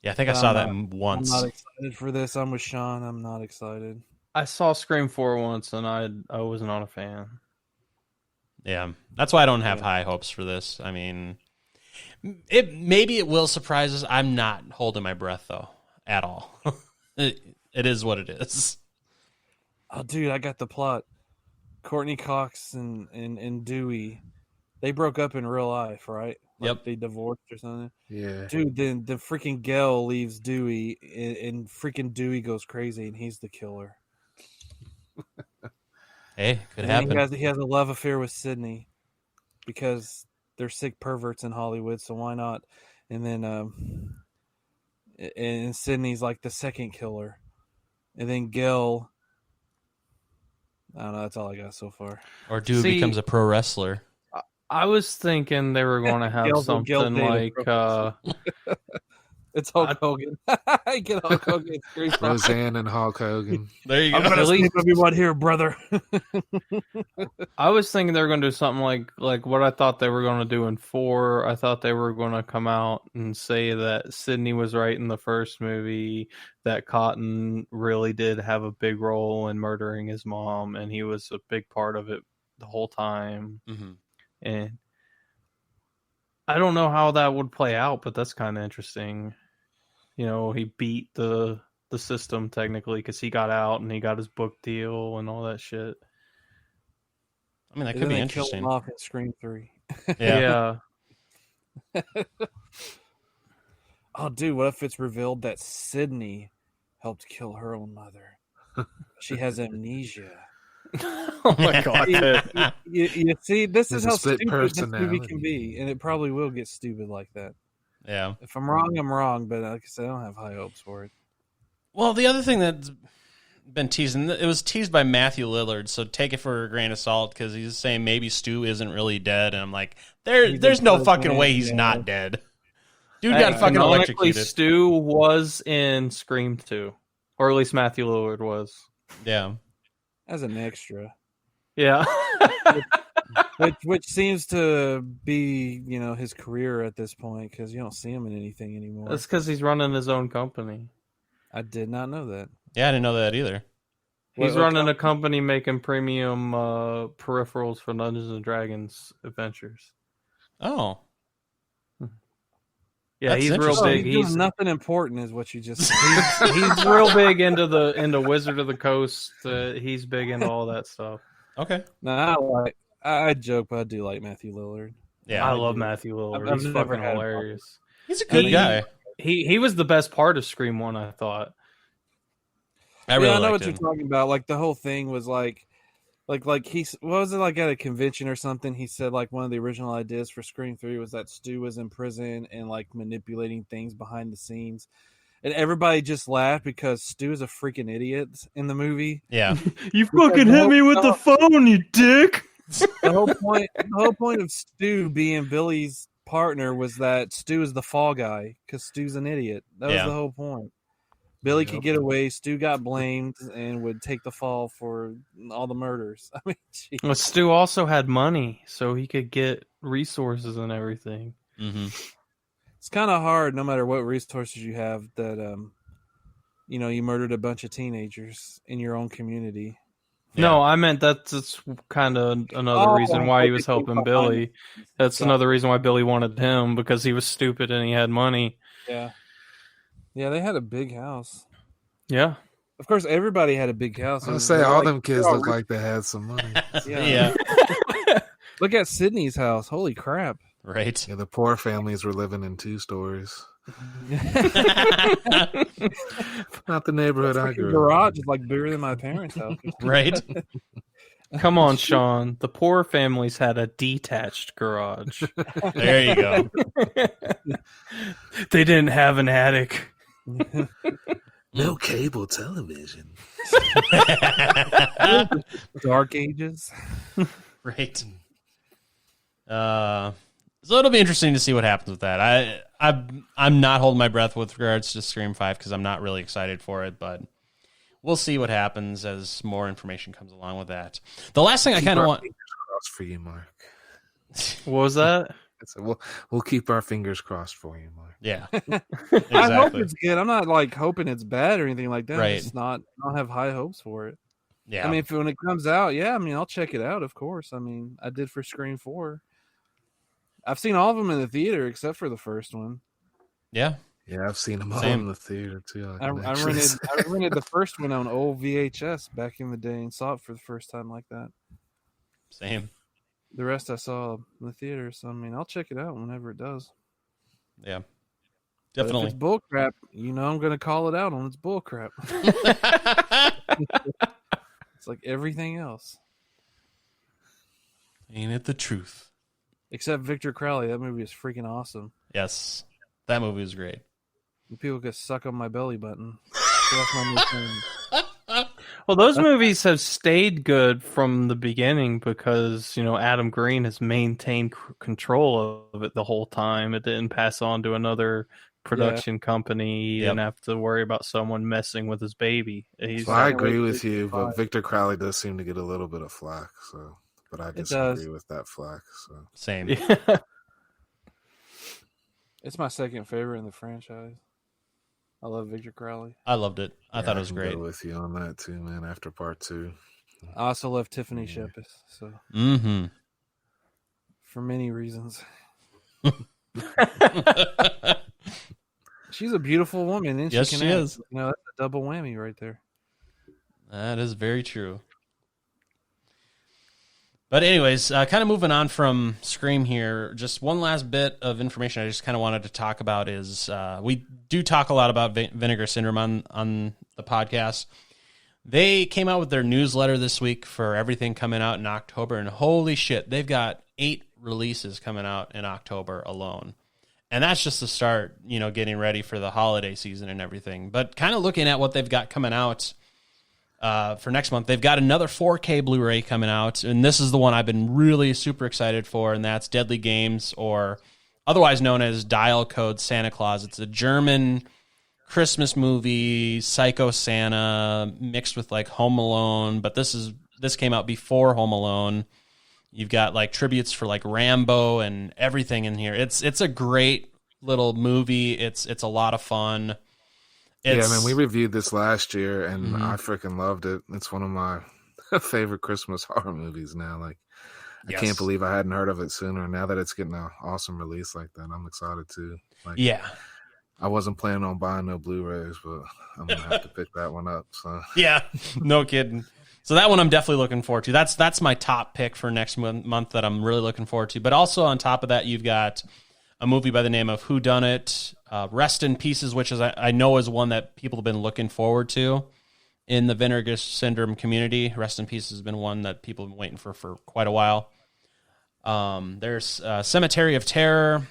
[SPEAKER 2] Yeah, I think I saw that once.
[SPEAKER 5] I'm not excited for this. I'm with Sean. I'm not excited.
[SPEAKER 4] I saw Scream 4 once, and I was not a fan.
[SPEAKER 2] Yeah, that's why I don't have high hopes for this. I mean, maybe it will surprise us. I'm not holding my breath though at all. It is what it is.
[SPEAKER 5] Oh, dude, I got the plot. Courtney Cox and Dewey, they broke up in real life, right? Like
[SPEAKER 2] Yep.
[SPEAKER 5] They divorced or something.
[SPEAKER 3] Yeah.
[SPEAKER 5] Dude, then the freaking Gale leaves Dewey, and freaking Dewey goes crazy, and he's the killer.
[SPEAKER 2] Hey, could
[SPEAKER 5] And
[SPEAKER 2] happen.
[SPEAKER 5] he has a love affair with Sydney because they're sick perverts in Hollywood, so why not? And then and Sydney's like the second killer. And then Gale I don't know. That's all I got so far.
[SPEAKER 2] Or dude becomes a pro wrestler.
[SPEAKER 4] I was thinking they were going to have something like
[SPEAKER 5] it's Hulk Hogan. I get Hulk Hogan.
[SPEAKER 3] Roseanne and Hulk Hogan.
[SPEAKER 2] There you go.
[SPEAKER 5] I'm gonna sleep everyone here, brother.
[SPEAKER 4] I was thinking they were going to do something like what I thought they were going to do in 4. I thought they were going to come out and say that Sydney was right in the first movie, that Cotton really did have a big role in murdering his mom, and he was a big part of it the whole time.
[SPEAKER 2] Mm-hmm.
[SPEAKER 4] And I don't know how that would play out, but that's kind of interesting. You know, he beat the system technically because he got out and he got his book deal and all that shit.
[SPEAKER 2] I mean, that could be interesting.
[SPEAKER 5] Kill him off in Scream 3.
[SPEAKER 4] Yeah.
[SPEAKER 5] Oh, dude, what if it's revealed that Sydney helped kill her own mother? She has amnesia.
[SPEAKER 4] Oh my god!
[SPEAKER 5] You see, this is how stupid this
[SPEAKER 3] personality.
[SPEAKER 5] movie can be, and it probably will get stupid like that.
[SPEAKER 2] Yeah.
[SPEAKER 5] If I'm wrong, I'm wrong, but like I said, I don't have high hopes for it.
[SPEAKER 2] Well, the other thing that's been teased, and it was teased by Matthew Lillard, so take it for a grain of salt because he's saying maybe Stu isn't really dead, and I'm like, there's no fucking way he's not dead. Dude got fucking electrocuted.
[SPEAKER 4] Stu was in Scream 2, or at least Matthew Lillard was.
[SPEAKER 2] Yeah.
[SPEAKER 5] As an extra.
[SPEAKER 4] Yeah.
[SPEAKER 5] which seems to be, you know, his career at this point because you don't see him in anything anymore.
[SPEAKER 4] That's because he's running his own company.
[SPEAKER 5] I did not know that.
[SPEAKER 2] Yeah, I didn't know that either.
[SPEAKER 4] He's running a company making premium peripherals for Dungeons and Dragons adventures.
[SPEAKER 2] Oh.
[SPEAKER 4] Yeah,
[SPEAKER 2] That's
[SPEAKER 4] he's real
[SPEAKER 2] interesting.
[SPEAKER 4] big.
[SPEAKER 5] He's doing nothing important, is what you just said.
[SPEAKER 4] He's real big into Wizard of the Coast. He's big into all that stuff.
[SPEAKER 2] Okay.
[SPEAKER 5] No, I joke, but I do like Matthew Lillard.
[SPEAKER 2] Yeah.
[SPEAKER 4] I love Matthew Lillard.
[SPEAKER 5] I've
[SPEAKER 4] He's
[SPEAKER 5] never
[SPEAKER 4] fucking
[SPEAKER 5] had a
[SPEAKER 4] hilarious.
[SPEAKER 2] He's a good guy.
[SPEAKER 4] He was the best part of Scream 1, I thought.
[SPEAKER 2] I really
[SPEAKER 5] I know
[SPEAKER 2] liked
[SPEAKER 5] what
[SPEAKER 2] him.
[SPEAKER 5] you're talking about. Like the whole thing was like he what was it like at a convention or something? He said like one of the original ideas for Scream 3 was that Stu was in prison and like manipulating things behind the scenes, and everybody just laughed because Stu is a freaking idiot in the movie.
[SPEAKER 2] Yeah.
[SPEAKER 4] You fucking hit me with the phone, you dick.
[SPEAKER 5] The whole point of Stu being Billy's partner was that Stu is the fall guy because Stu's an idiot. That was the whole point. Billy could get away. Stu got blamed and would take the fall for all the murders. I mean, geez.
[SPEAKER 4] Well, Stu also had money, so he could get resources and everything.
[SPEAKER 2] Mm-hmm.
[SPEAKER 5] It's kind of hard, no matter what resources you have, that you know, you murdered a bunch of teenagers in your own community.
[SPEAKER 2] Yeah.
[SPEAKER 4] No, I meant that's kind of another reason why he was helping Billy. That's another reason why Billy wanted him, because he was stupid and he had money.
[SPEAKER 5] Yeah. Yeah, they had a big house.
[SPEAKER 4] Yeah.
[SPEAKER 5] Of course, everybody had a big house.
[SPEAKER 3] I was say all them kids look like they had some money.
[SPEAKER 2] Yeah.
[SPEAKER 5] Look at Sydney's house. Holy crap.
[SPEAKER 2] Right.
[SPEAKER 3] Yeah, the poor families were living in 2 stories. Not the neighborhood I grew up.
[SPEAKER 5] Garage is like bigger than my parents' house.
[SPEAKER 2] Right.
[SPEAKER 4] Come on, Sean. The poor families had a detached garage.
[SPEAKER 2] There you go.
[SPEAKER 4] They didn't have an attic.
[SPEAKER 3] No cable television.
[SPEAKER 5] Dark Ages.
[SPEAKER 2] Right. So it'll be interesting to see what happens with that. I'm not holding my breath with regards to Scream 5 because I'm not really excited for it, but we'll see what happens as more information comes along with that. The last thing I kind of want
[SPEAKER 3] crossed for you, Mark.
[SPEAKER 4] What was that?
[SPEAKER 3] We'll keep our fingers crossed for you, Mark.
[SPEAKER 2] Yeah.
[SPEAKER 5] I hope it's good. I'm not like hoping it's bad or anything like that.
[SPEAKER 2] Right.
[SPEAKER 5] It's not. I don't have high hopes for it.
[SPEAKER 2] Yeah.
[SPEAKER 5] I mean, when it comes out, I'll check it out. Of course. I mean, I did for Scream 4. I've seen all of them in the theater except for the first one.
[SPEAKER 2] Yeah.
[SPEAKER 3] Yeah, I've seen them all
[SPEAKER 2] Same.
[SPEAKER 3] in the theater too.
[SPEAKER 5] I rented the first one on old VHS back in the day and saw it for the first time like that.
[SPEAKER 2] Same.
[SPEAKER 5] The rest I saw in the theater, so I mean, I'll check it out whenever it does.
[SPEAKER 2] Yeah.
[SPEAKER 5] But
[SPEAKER 2] Definitely.
[SPEAKER 5] if it's bullcrap, I'm going to call it out on its bullcrap. It's like everything else.
[SPEAKER 2] Ain't it the truth?
[SPEAKER 5] Except Victor Crowley. That movie is freaking awesome.
[SPEAKER 2] Yes. That movie was great.
[SPEAKER 5] People could suck on my belly button. So that's my new thing.
[SPEAKER 4] Well, those movies have stayed good from the beginning because, Adam Green has maintained control of it the whole time. It didn't pass on to another production company. He didn't have to worry about someone messing with his baby.
[SPEAKER 3] So I agree with you, but Victor Crowley does seem to get a little bit of flack. So, but I disagree with that flack. So
[SPEAKER 2] Same.
[SPEAKER 4] Yeah.
[SPEAKER 5] It's my second favorite in the franchise. I love Victor Crowley.
[SPEAKER 2] I loved it. I thought it was great.
[SPEAKER 3] I go with you on that too, man. After part 2,
[SPEAKER 5] I also love Tiffany Shepis. So, for many reasons, she's a beautiful woman, and
[SPEAKER 2] yes, she is.
[SPEAKER 5] That's a double whammy right there.
[SPEAKER 2] That is very true. But anyways, kind of moving on from Scream here, just one last bit of information I just kind of wanted to talk about is we do talk a lot about Vinegar Syndrome on the podcast. They came out with their newsletter this week for everything coming out in October, and holy shit, they've got 8 releases coming out in October alone. And that's just the start, getting ready for the holiday season and everything. But kind of looking at what they've got coming out for next month, they've got another 4K Blu-ray coming out, and this is the one I've been really super excited for, and that's Deadly Games, or otherwise known as Dial Code Santa Claus. It's a German Christmas movie, Psycho Santa, mixed with like Home Alone, but this came out before Home Alone. You've got like tributes for like Rambo and everything in here. It's a great little movie. It's a lot of fun.
[SPEAKER 3] We reviewed this last year, and I freaking loved it. It's one of my favorite Christmas horror movies now. Like, I can't believe I hadn't heard of it sooner. Now that it's getting an awesome release like that, I'm excited too. Like, I wasn't planning on buying no Blu-rays, but I'm gonna have to pick that one up. So
[SPEAKER 2] yeah, no kidding. So that one I'm definitely looking forward to. That's my top pick for next month that I'm really looking forward to. But also on top of that, you've got a movie by the name of Whodunit, Rest in Pieces, which is I know is one that people have been looking forward to in the Vinegar Syndrome community. Rest in Pieces has been one that people have been waiting for quite a while. There's Cemetery of Terror,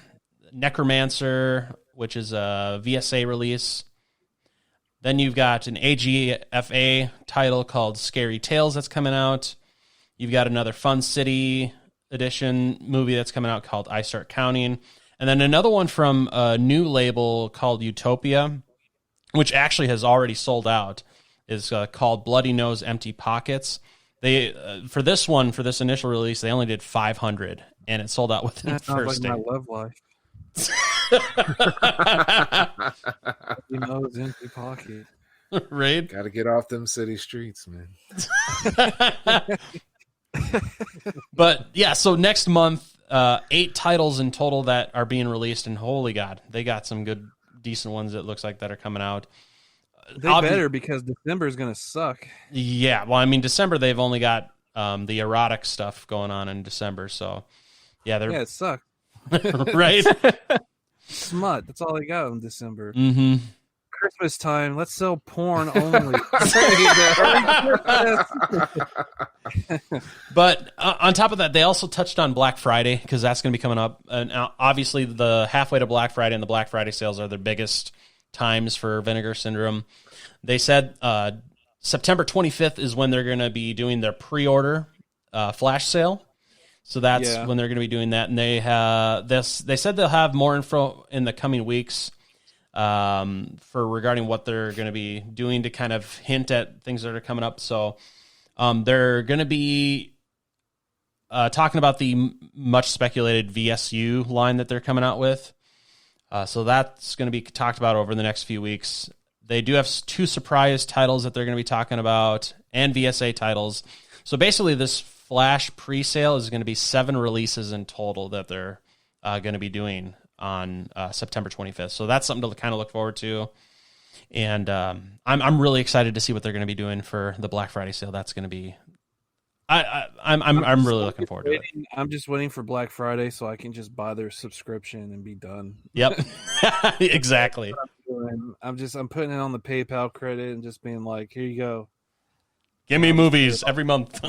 [SPEAKER 2] Necromancer, which is a VSA release. Then you've got an AGFA title called Scary Tales that's coming out. You've got another Fun City edition movie that's coming out called I Start Counting. And then another one from a new label called Utopia, which actually has already sold out, is called Bloody Nose, Empty Pockets. They for this initial release, they only did 500, and it sold out within the first day.
[SPEAKER 5] That sounds like my love life. Empty pocket.
[SPEAKER 2] Right?
[SPEAKER 3] Got to get off them city streets, man.
[SPEAKER 2] But yeah, so next month, 8 titles in total that are being released, and holy God, they got some good, decent ones that looks like that are coming out.
[SPEAKER 5] They better, because December is going to suck.
[SPEAKER 2] Yeah, well, I mean, December, they've only got the erotic stuff going on in December, so yeah,
[SPEAKER 5] it sucks.
[SPEAKER 2] Right?
[SPEAKER 5] Smut, that's all they got in December.
[SPEAKER 2] Mm-hmm.
[SPEAKER 5] Christmas time, let's sell porn only.
[SPEAKER 2] But on top of that, they also touched on Black Friday, because that's going to be coming up. And obviously, the halfway to Black Friday and the Black Friday sales are their biggest times for Vinegar Syndrome. They said September 25th is when they're going to be doing their pre-order flash sale. So that's when they're going to be doing that. And they said they'll have more info in the coming weeks for regarding what they're going to be doing to kind of hint at things that are coming up. So they're going to be talking about the much speculated VSU line that they're coming out with. So that's going to be talked about over the next few weeks. They do have 2 surprise titles that they're going to be talking about, and VSA titles. So basically, this Flash pre-sale is going to be 7 releases in total that they're going to be doing on September 25th. So that's something to kind of look forward to. And I'm really excited to see what they're going to be doing for the Black Friday sale. That's going to be I'm really looking forward to it.
[SPEAKER 5] I'm just waiting for Black Friday so I can just buy their subscription and be done.
[SPEAKER 2] Yep. Exactly.
[SPEAKER 5] I'm putting it on the PayPal credit and just being like, here you go.
[SPEAKER 2] Give me movies every month.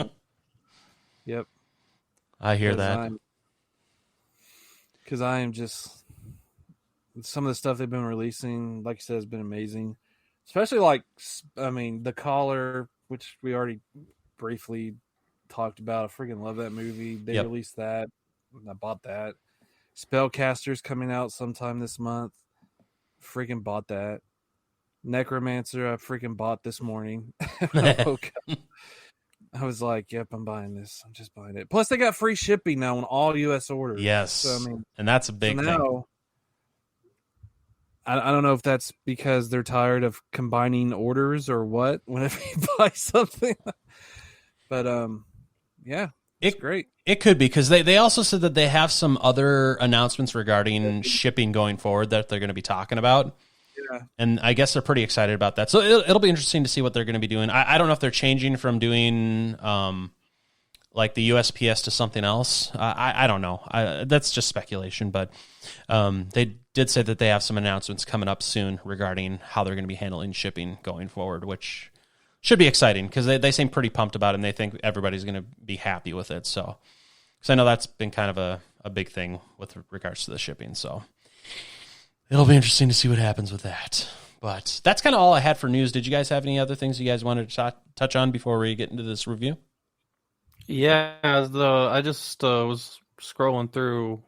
[SPEAKER 5] Yep.
[SPEAKER 2] I hear that.
[SPEAKER 5] Because I am just, some of the stuff they've been releasing, like you said, has been amazing. Especially The Caller, which we already briefly talked about. I freaking love that movie. They
[SPEAKER 2] Yep.
[SPEAKER 5] released that. I bought that. Spellcaster's coming out sometime this month. Freaking bought that. Necromancer, I freaking bought this morning. When I woke up. I was like, yep, I'm buying this. I'm just buying it. Plus, they got free shipping now on all U.S. orders.
[SPEAKER 2] Yes.
[SPEAKER 5] So, I mean,
[SPEAKER 2] and that's a big thing.
[SPEAKER 5] now, I don't know if that's because they're tired of combining orders or what whenever you buy something. But, yeah, it's great.
[SPEAKER 2] It could be, because they also said that they have some other announcements regarding shipping going forward that they're going to be talking about.
[SPEAKER 5] Yeah.
[SPEAKER 2] And I guess they're pretty excited about that. So it'll be interesting to see what they're going to be doing. I don't know if they're changing from doing like the USPS to something else. I don't know. That's just speculation. But they did say that they have some announcements coming up soon regarding how they're going to be handling shipping going forward, which should be exciting because they seem pretty pumped about it, and they think everybody's going to be happy with it. So, because I know that's been kind of a big thing with regards to the shipping. So it'll be interesting to see what happens with that. But that's kind of all I had for news. Did you guys have any other things you guys wanted to touch on before we get into this review?
[SPEAKER 4] Yeah, I just was scrolling through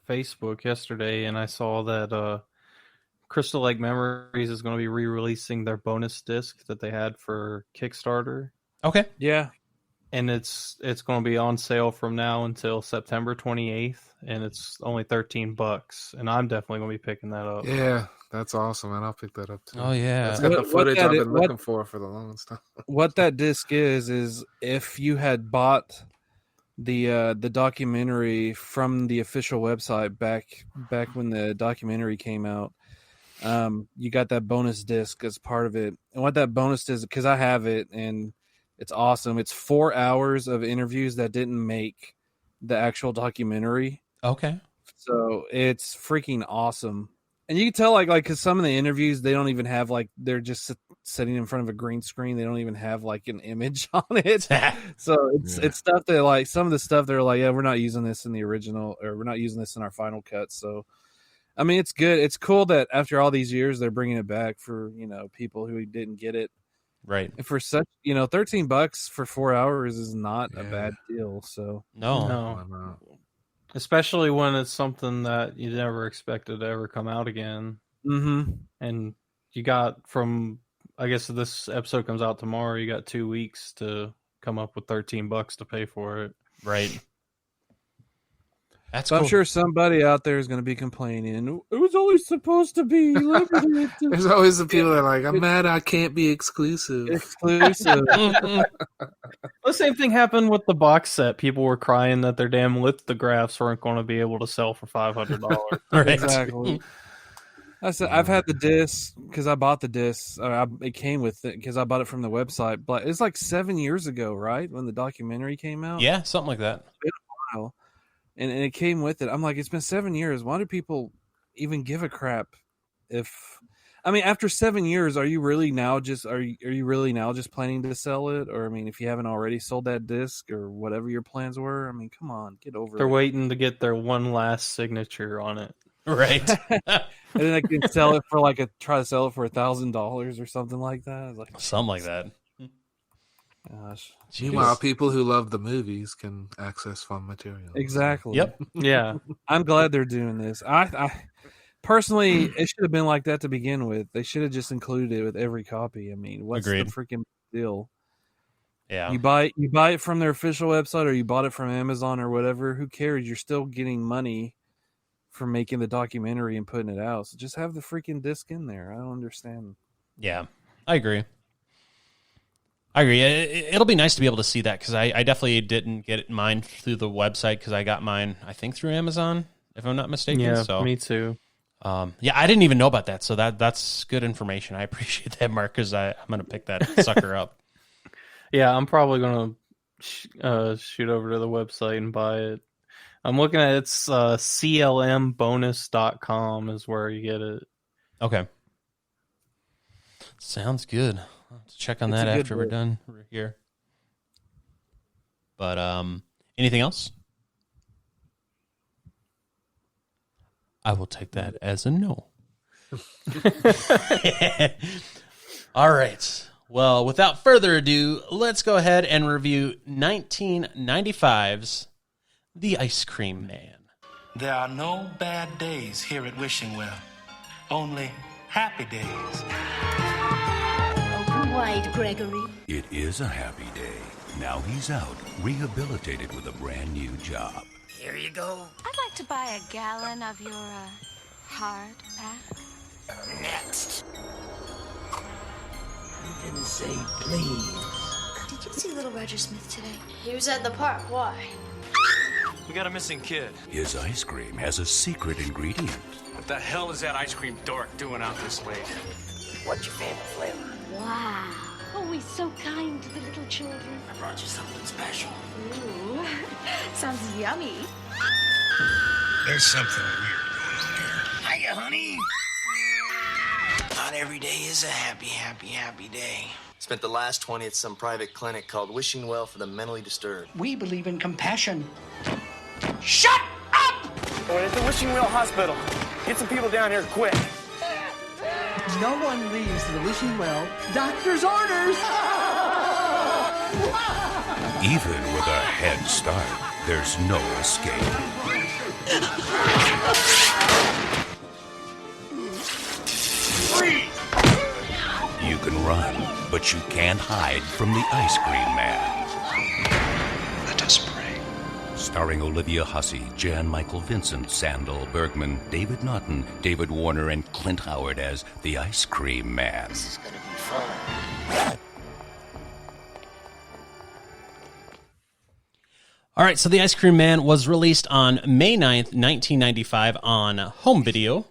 [SPEAKER 4] Facebook yesterday, and I saw that Crystal Lake Memories is going to be re-releasing their bonus disc that they had for Kickstarter.
[SPEAKER 2] Okay.
[SPEAKER 5] Yeah.
[SPEAKER 4] And it's going to be on sale from now until September 28th, and it's only $13, and I'm definitely going to be picking that up.
[SPEAKER 3] Yeah, that's awesome, man. I'll pick that up too.
[SPEAKER 2] Oh, yeah.
[SPEAKER 3] That's got the
[SPEAKER 5] What
[SPEAKER 3] footage
[SPEAKER 5] that
[SPEAKER 3] I've
[SPEAKER 5] is-
[SPEAKER 3] been
[SPEAKER 5] what-
[SPEAKER 3] looking for the longest time.
[SPEAKER 5] What that disc is if you had bought the documentary from the official website back when the documentary came out, you got that bonus disc as part of it. And what that bonus is, because I have it and it's awesome. It's 4 hours of interviews that didn't make the actual documentary.
[SPEAKER 2] Okay.
[SPEAKER 5] So it's freaking awesome. And you can tell, like, because some of the interviews, they don't even have, like, they're just sitting in front of a green screen. They don't even have, like, an image on it. So it's stuff that, like, some of the stuff they're like, yeah, we're not using this in the original, or we're not using this in our final cut. So, I mean, it's good. It's cool that after all these years, they're bringing it back for, people who didn't get it.
[SPEAKER 2] Right.
[SPEAKER 5] And for such, $13 for 4 hours is not a bad deal. So,
[SPEAKER 2] No.
[SPEAKER 4] Especially when it's something that you never expected to ever come out again.
[SPEAKER 5] mm-hmm.
[SPEAKER 4] And you got I guess if this episode comes out tomorrow, you got 2 weeks to come up with $13 to pay for it.
[SPEAKER 2] Right. That's
[SPEAKER 5] So
[SPEAKER 2] cool.
[SPEAKER 5] I'm sure somebody out there is going to be complaining. It was always supposed to be limited to
[SPEAKER 3] There's always the people that are like, I'm mad I can't be exclusive.
[SPEAKER 5] exclusive.
[SPEAKER 4] The same thing happened with the box set. People were crying that their damn lithographs weren't going to be able to sell for $500.
[SPEAKER 2] Right.
[SPEAKER 5] Exactly. I said I've had the disc because I bought the disc. It came with it because I bought it from the website. But it's like 7 years ago, right, when the documentary came out.
[SPEAKER 2] Yeah, something like that.
[SPEAKER 5] Wow. And it came with it. I'm like, it's been 7 years. Why do people even give a crap? After 7 years, are you really now just planning to sell it? Or if you haven't already sold that disc or whatever your plans were, come on, get over
[SPEAKER 4] They're
[SPEAKER 5] it.
[SPEAKER 4] waiting to get their one last signature on it.
[SPEAKER 2] Right.
[SPEAKER 5] And then I can sell it for try to sell it for $1,000 or something like that.
[SPEAKER 2] Something like that.
[SPEAKER 5] Gosh.
[SPEAKER 3] Meanwhile, people who love the movies can access fun material.
[SPEAKER 5] Exactly.
[SPEAKER 2] Yep.
[SPEAKER 4] Yeah.
[SPEAKER 5] I'm glad they're doing this. I personally, it should have been like that to begin with. They should have just included it with every copy. What's
[SPEAKER 2] Agreed.
[SPEAKER 5] the freaking deal?
[SPEAKER 2] Yeah.
[SPEAKER 5] You buy it from their official website or you bought it from Amazon or whatever. Who cares? You're still getting money for making the documentary and putting it out. So just have the freaking disc in there. I don't understand.
[SPEAKER 2] Yeah, I agree. It'll be nice to be able to see that because I definitely didn't get mine through the website because I got mine, I think, through Amazon, if I'm not mistaken.
[SPEAKER 4] Yeah,
[SPEAKER 2] so,
[SPEAKER 4] me too.
[SPEAKER 2] I didn't even know about that. So that's good information. I appreciate that, Mark, because I'm going to pick that sucker up.
[SPEAKER 4] Yeah, I'm probably going to shoot over to the website and buy it. I'm looking at it's clmbonus.com is where you get it.
[SPEAKER 2] Okay. Sounds good. I'll have to check on that after we're done here. But anything else? I will take that as a no. All right. Well, without further ado, let's go ahead and review 1995's The Ice Cream Man.
[SPEAKER 6] There are no bad days here at Wishing Well, only happy days.
[SPEAKER 7] Open wide, Gregory.
[SPEAKER 8] It is a happy day. Now he's out, rehabilitated with a brand new job.
[SPEAKER 6] Here you go.
[SPEAKER 9] I'd like to buy a gallon of your, hard pack.
[SPEAKER 6] Next. You didn't say please.
[SPEAKER 7] Did you see little Roger Smith today? He was at the park. Why?
[SPEAKER 10] We got a missing kid.
[SPEAKER 8] His ice cream has a secret ingredient.
[SPEAKER 10] What the hell is that ice cream dork doing out this late?
[SPEAKER 6] What's your favorite flavor?
[SPEAKER 9] Wow. Always so kind to the little children.
[SPEAKER 6] I brought you something special.
[SPEAKER 9] Ooh, sounds yummy.
[SPEAKER 6] There's something weird going on here. Hiya, honey. Not every day is a happy day.
[SPEAKER 11] Spent the last 20 at some private clinic called Wishing Well for the Mentally Disturbed.
[SPEAKER 6] We believe in compassion. Shut up!
[SPEAKER 10] We're at the Wishing Well Hospital. Get some people down here quick.
[SPEAKER 6] No one leaves the Wishing Well. Doctor's orders!
[SPEAKER 8] Even with a head start, there's no escape. You can run, but you can't hide from the Ice Cream Man.
[SPEAKER 6] Let us pray.
[SPEAKER 8] Starring Olivia Hussey, Jan Michael Vincent, Sandal Bergman, David Naughton, David Warner, and Clint Howard as the Ice Cream Man.
[SPEAKER 6] This is gonna be fun.
[SPEAKER 2] All right, so The Ice Cream Man was released on May 9th, 1995 on home video.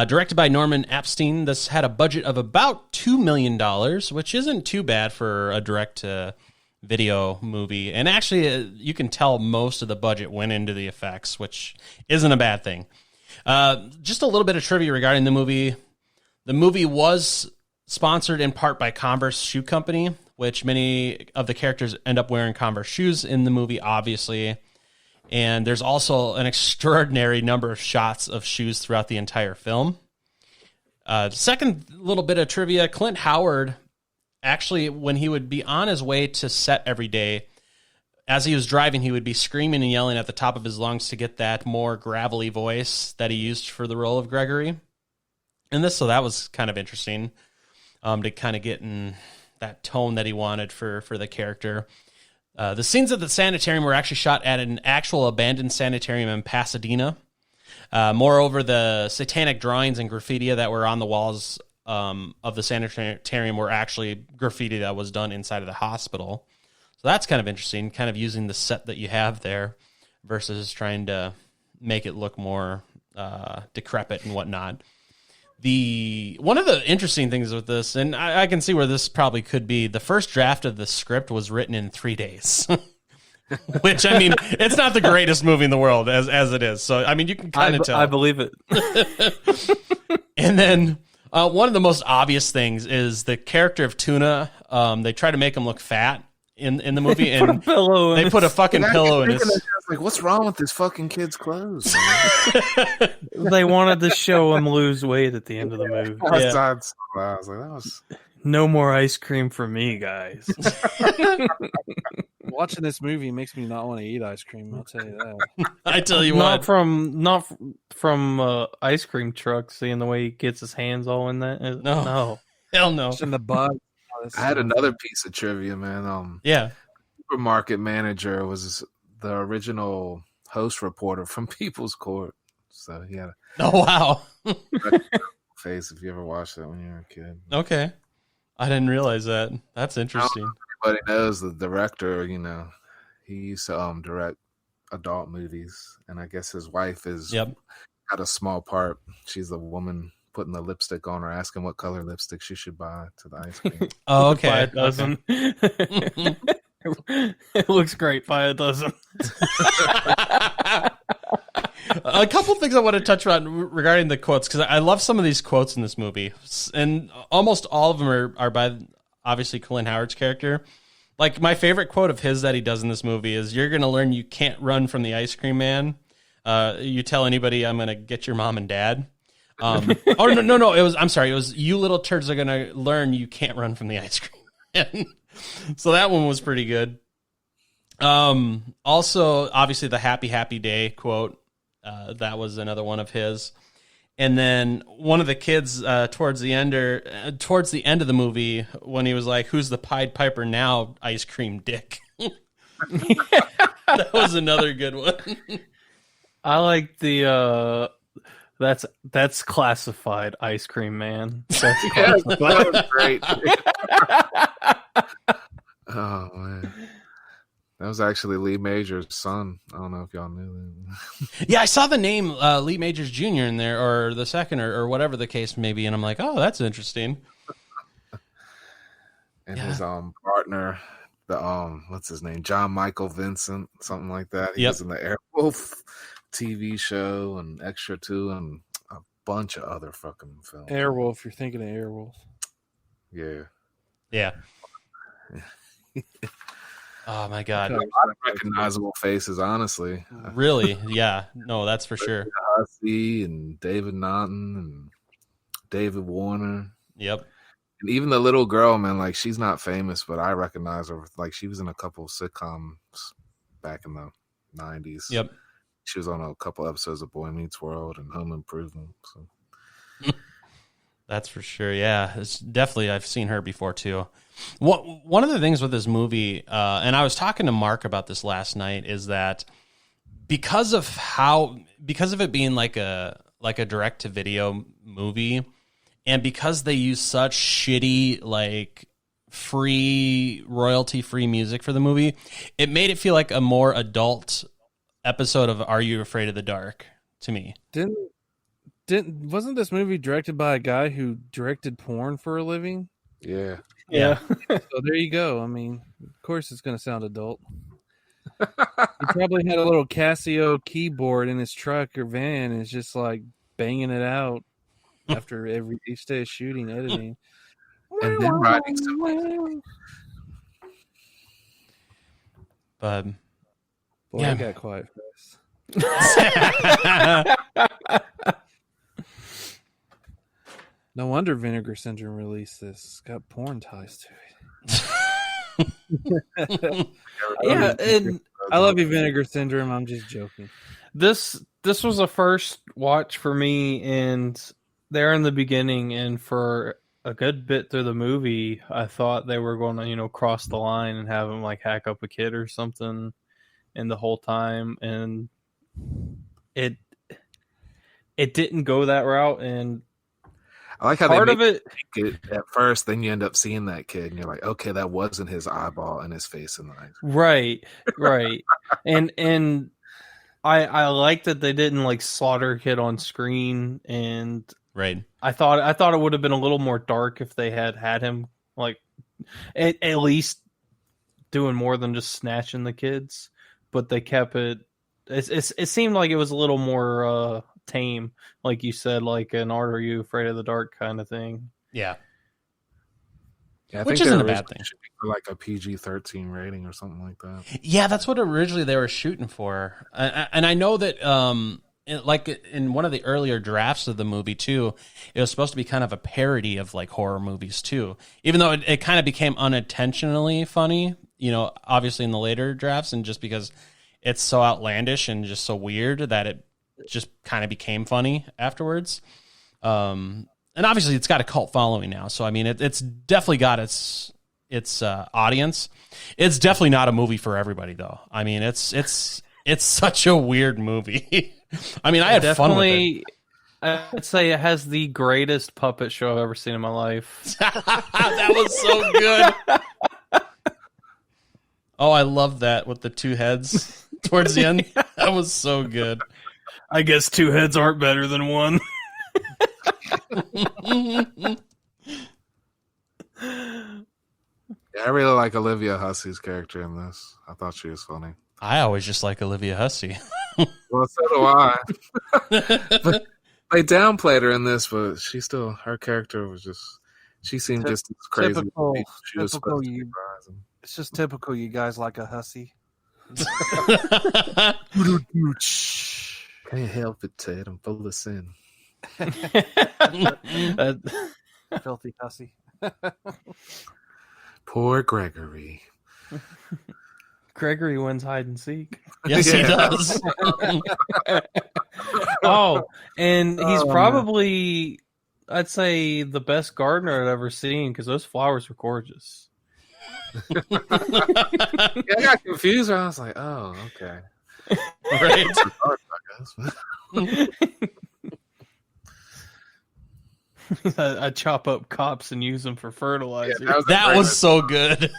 [SPEAKER 2] Directed by Norman Epstein, this had a budget of about $2 million, which isn't too bad for a direct-to-video movie. And actually, you can tell most of the budget went into the effects, which isn't a bad thing. Just a little bit of trivia regarding the movie. The movie was sponsored in part by Converse Shoe Company, which many of the characters end up wearing Converse shoes in the movie, obviously. And there's also an extraordinary number of shots of shoes throughout the entire film. Second little bit of trivia, Clint Howard, actually, when he would be on his way to set every day, as he was driving, he would be screaming and yelling at the top of his lungs to get that more gravelly voice that he used for the role of Gregory. So that was kind of interesting to kind of get in that tone that he wanted for the character. The scenes at the sanitarium were actually shot at an actual abandoned sanitarium in Pasadena. Moreover, the satanic drawings and graffiti that were on the walls of the sanitarium were actually graffiti that was done inside of the hospital. So that's kind of interesting, kind of using the set that you have there versus trying to make it look more decrepit and whatnot. One of the interesting things with this, and I can see where this probably could be, the first draft of the script was written in 3 days. Which, I mean, it's not the greatest movie in the world as it is. So, I mean, you can kind of tell.
[SPEAKER 4] I believe it.
[SPEAKER 2] And then one of the most obvious things is the character of Tuna. They try to make him look fat in the movie, and they put a fucking pillow in his.
[SPEAKER 3] Like, what's wrong with this fucking kid's clothes?
[SPEAKER 4] They wanted to show him lose weight at the end of the movie.
[SPEAKER 3] I was like, that was
[SPEAKER 4] no more ice cream for me, guys.
[SPEAKER 5] Watching this movie makes me not want to eat ice cream. I'll tell you that.
[SPEAKER 2] I tell you
[SPEAKER 4] not
[SPEAKER 2] what,
[SPEAKER 4] not from ice cream truck. Seeing the way he gets his hands all in that. No,
[SPEAKER 2] hell no.
[SPEAKER 5] In the bug.
[SPEAKER 3] I had another piece of trivia, man.
[SPEAKER 2] Yeah,
[SPEAKER 3] supermarket manager was the original host reporter from People's Court. So he had
[SPEAKER 2] oh wow,
[SPEAKER 3] face if you ever watched that when you were a kid.
[SPEAKER 2] Okay, I didn't realize that. That's interesting.
[SPEAKER 3] Everybody knows the director. You know, he used to direct adult movies, and I guess his wife is got a small part. She's the woman putting the lipstick on her, asking what color lipstick she should buy to the ice cream.
[SPEAKER 2] Oh, okay.
[SPEAKER 4] Buy a dozen. It looks great. Buy a dozen.
[SPEAKER 2] A couple things I want to touch on regarding the quotes, because I love some of these quotes in this movie, and almost all of them are by obviously Clint Howard's character. Like, my favorite quote of his that he does in this movie is, "You're going to learn you can't run from the ice cream man. You tell anybody I'm going to get your mom and dad." Oh no! I'm sorry. It was you little turds are gonna learn you can't run from the ice cream man. So that one was pretty good. Also, obviously, the happy day quote. That was another one of his. And then one of the kids towards the end of the movie, when he was like, "Who's the Pied Piper now?" Ice cream dick. That was another good one.
[SPEAKER 4] I like the that's classified ice cream man. That's
[SPEAKER 3] Yes, that was great. Oh man. That was actually Lee Major's son. I don't know if y'all knew that.
[SPEAKER 2] Yeah, I saw the name Lee Majors Jr. in there, or the second, or whatever the case may be, and I'm like, oh, that's interesting.
[SPEAKER 3] And his partner, the what's his name, John Michael Vincent, something like that. He was in the Airwolf TV show and Extra 2 and a bunch of other fucking films.
[SPEAKER 5] Airwolf, you're thinking of Airwolf.
[SPEAKER 2] Yeah. Oh my God!
[SPEAKER 3] A lot of recognizable faces, honestly.
[SPEAKER 2] Really? Yeah. No, that's for sure.
[SPEAKER 3] Hussey and David Naughton and David Warner.
[SPEAKER 2] Yep.
[SPEAKER 3] And even the little girl, man, like she's not famous, but I recognize her. Like she was in a couple of sitcoms back in the 90s.
[SPEAKER 2] Yep.
[SPEAKER 3] She was on a couple episodes of Boy Meets World and Home Improvement. So.
[SPEAKER 2] That's for sure. Yeah, it's definitely. It seen her before too. One of the things with this movie, and I was talking to Mark about this last night, is that because of it being like a direct to video movie, and because they use such shitty like free royalty free music for the movie, it made it feel like a more adult episode of Are You Afraid of the Dark to me.
[SPEAKER 5] Wasn't this movie directed by a guy who directed porn for a living?
[SPEAKER 3] Yeah.
[SPEAKER 5] So there you go. I mean, of course it's going to sound adult. He probably had a little Casio keyboard in his truck or van and is just like banging it out after each day of shooting, editing.
[SPEAKER 3] And then writing some.
[SPEAKER 2] But
[SPEAKER 5] boy, I got quiet fast. No wonder Vinegar Syndrome released this. It's got porn ties to it. Yeah, and I love you, Vinegar Syndrome. I'm just joking.
[SPEAKER 4] This was a first watch for me, and there in the beginning, and for a good bit through the movie, I thought they were going to, cross the line and have him like hack up a kid or something, and the whole time, and it didn't go that route, and
[SPEAKER 3] I like how
[SPEAKER 4] part
[SPEAKER 3] they
[SPEAKER 4] of it
[SPEAKER 3] at first, then you end up seeing that kid, and you're like, okay, that wasn't his eyeball and his face in the eyes.
[SPEAKER 4] Right. and I like that they didn't like slaughter a kid on screen, and
[SPEAKER 2] right.
[SPEAKER 4] I thought it would have been a little more dark if they had him like at least doing more than just snatching the kids, but they kept it. It seemed like it was a little more tame, like you said, like an Are You Afraid of the Dark kind of thing.
[SPEAKER 2] Yeah.
[SPEAKER 3] Yeah, I
[SPEAKER 2] which
[SPEAKER 3] think
[SPEAKER 2] isn't a bad thing.
[SPEAKER 3] Should be for like a PG-13 rating or something like that.
[SPEAKER 2] Yeah, that's what originally they were shooting for, and I know that like in one of the earlier drafts of the movie too, it was supposed to be kind of a parody of like horror movies too, even though it kind of became unintentionally funny, obviously in the later drafts, and just because it's so outlandish and just so weird that it just kind of became funny afterwards. And obviously it's got a cult following now. So, I mean, it's definitely got its audience. It's definitely not a movie for everybody though. I mean, it's such a weird movie. I mean, I had fun with it.
[SPEAKER 4] I'd say it has the greatest puppet show I've ever seen in my life.
[SPEAKER 2] That was so good. Oh, I love that with the two heads towards the end. That was so good.
[SPEAKER 4] I guess two heads aren't better than one.
[SPEAKER 3] Yeah, I really like Olivia Hussey's character in this. I thought she was funny.
[SPEAKER 2] I always just like Olivia Hussey.
[SPEAKER 3] Well, so do I. But they downplayed her in this, but her character was she seemed just as crazy.
[SPEAKER 5] Typical,
[SPEAKER 3] she was supposed to be rising.
[SPEAKER 5] It's just typical you guys like a hussy.
[SPEAKER 3] Can't help it, Ted. I'm full of sin.
[SPEAKER 5] Filthy hussy.
[SPEAKER 3] Poor Gregory.
[SPEAKER 4] Gregory wins hide and seek.
[SPEAKER 2] Yes, he does.
[SPEAKER 4] Oh, and he's probably, I'd say, the best gardener I've ever seen because those flowers were gorgeous.
[SPEAKER 3] Yeah, I got confused. I was like, oh, okay.
[SPEAKER 2] Right.
[SPEAKER 4] I chop up cops and use them for fertilizer.
[SPEAKER 3] Yeah,
[SPEAKER 2] that was so good.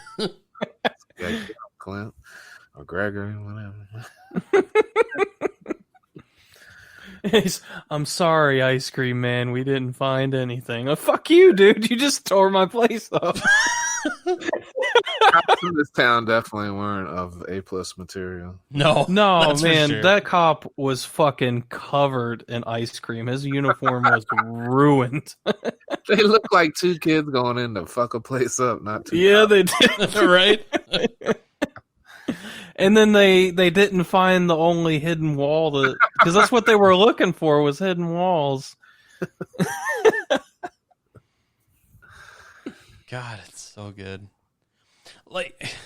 [SPEAKER 3] Yeah, Clint or Gregory, whatever.
[SPEAKER 4] I'm sorry, Ice Cream Man. We didn't find anything. Oh, fuck you, dude. You just tore my place up.
[SPEAKER 3] Cops in this town definitely weren't of A+ material.
[SPEAKER 4] No, man. Sure. That cop was fucking covered in ice cream. His uniform was ruined.
[SPEAKER 3] They look like two kids going in to fuck a place up, not two.
[SPEAKER 4] Yeah,
[SPEAKER 3] cops.
[SPEAKER 4] they did. Right? And then they didn't find the only hidden wall because that's what they were looking for was hidden walls.
[SPEAKER 2] God, it's so good. Like,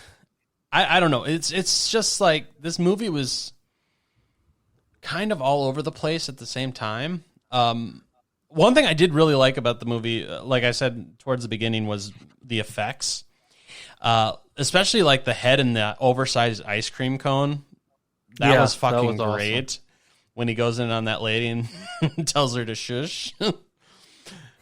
[SPEAKER 2] I don't know. It's just like this movie was kind of all over the place at the same time. One thing I did really like about the movie, like I said towards the beginning, was the effects. Especially like the head and the oversized ice cream cone. That was fucking great. Awesome. When he goes in on that lady and tells her to shush.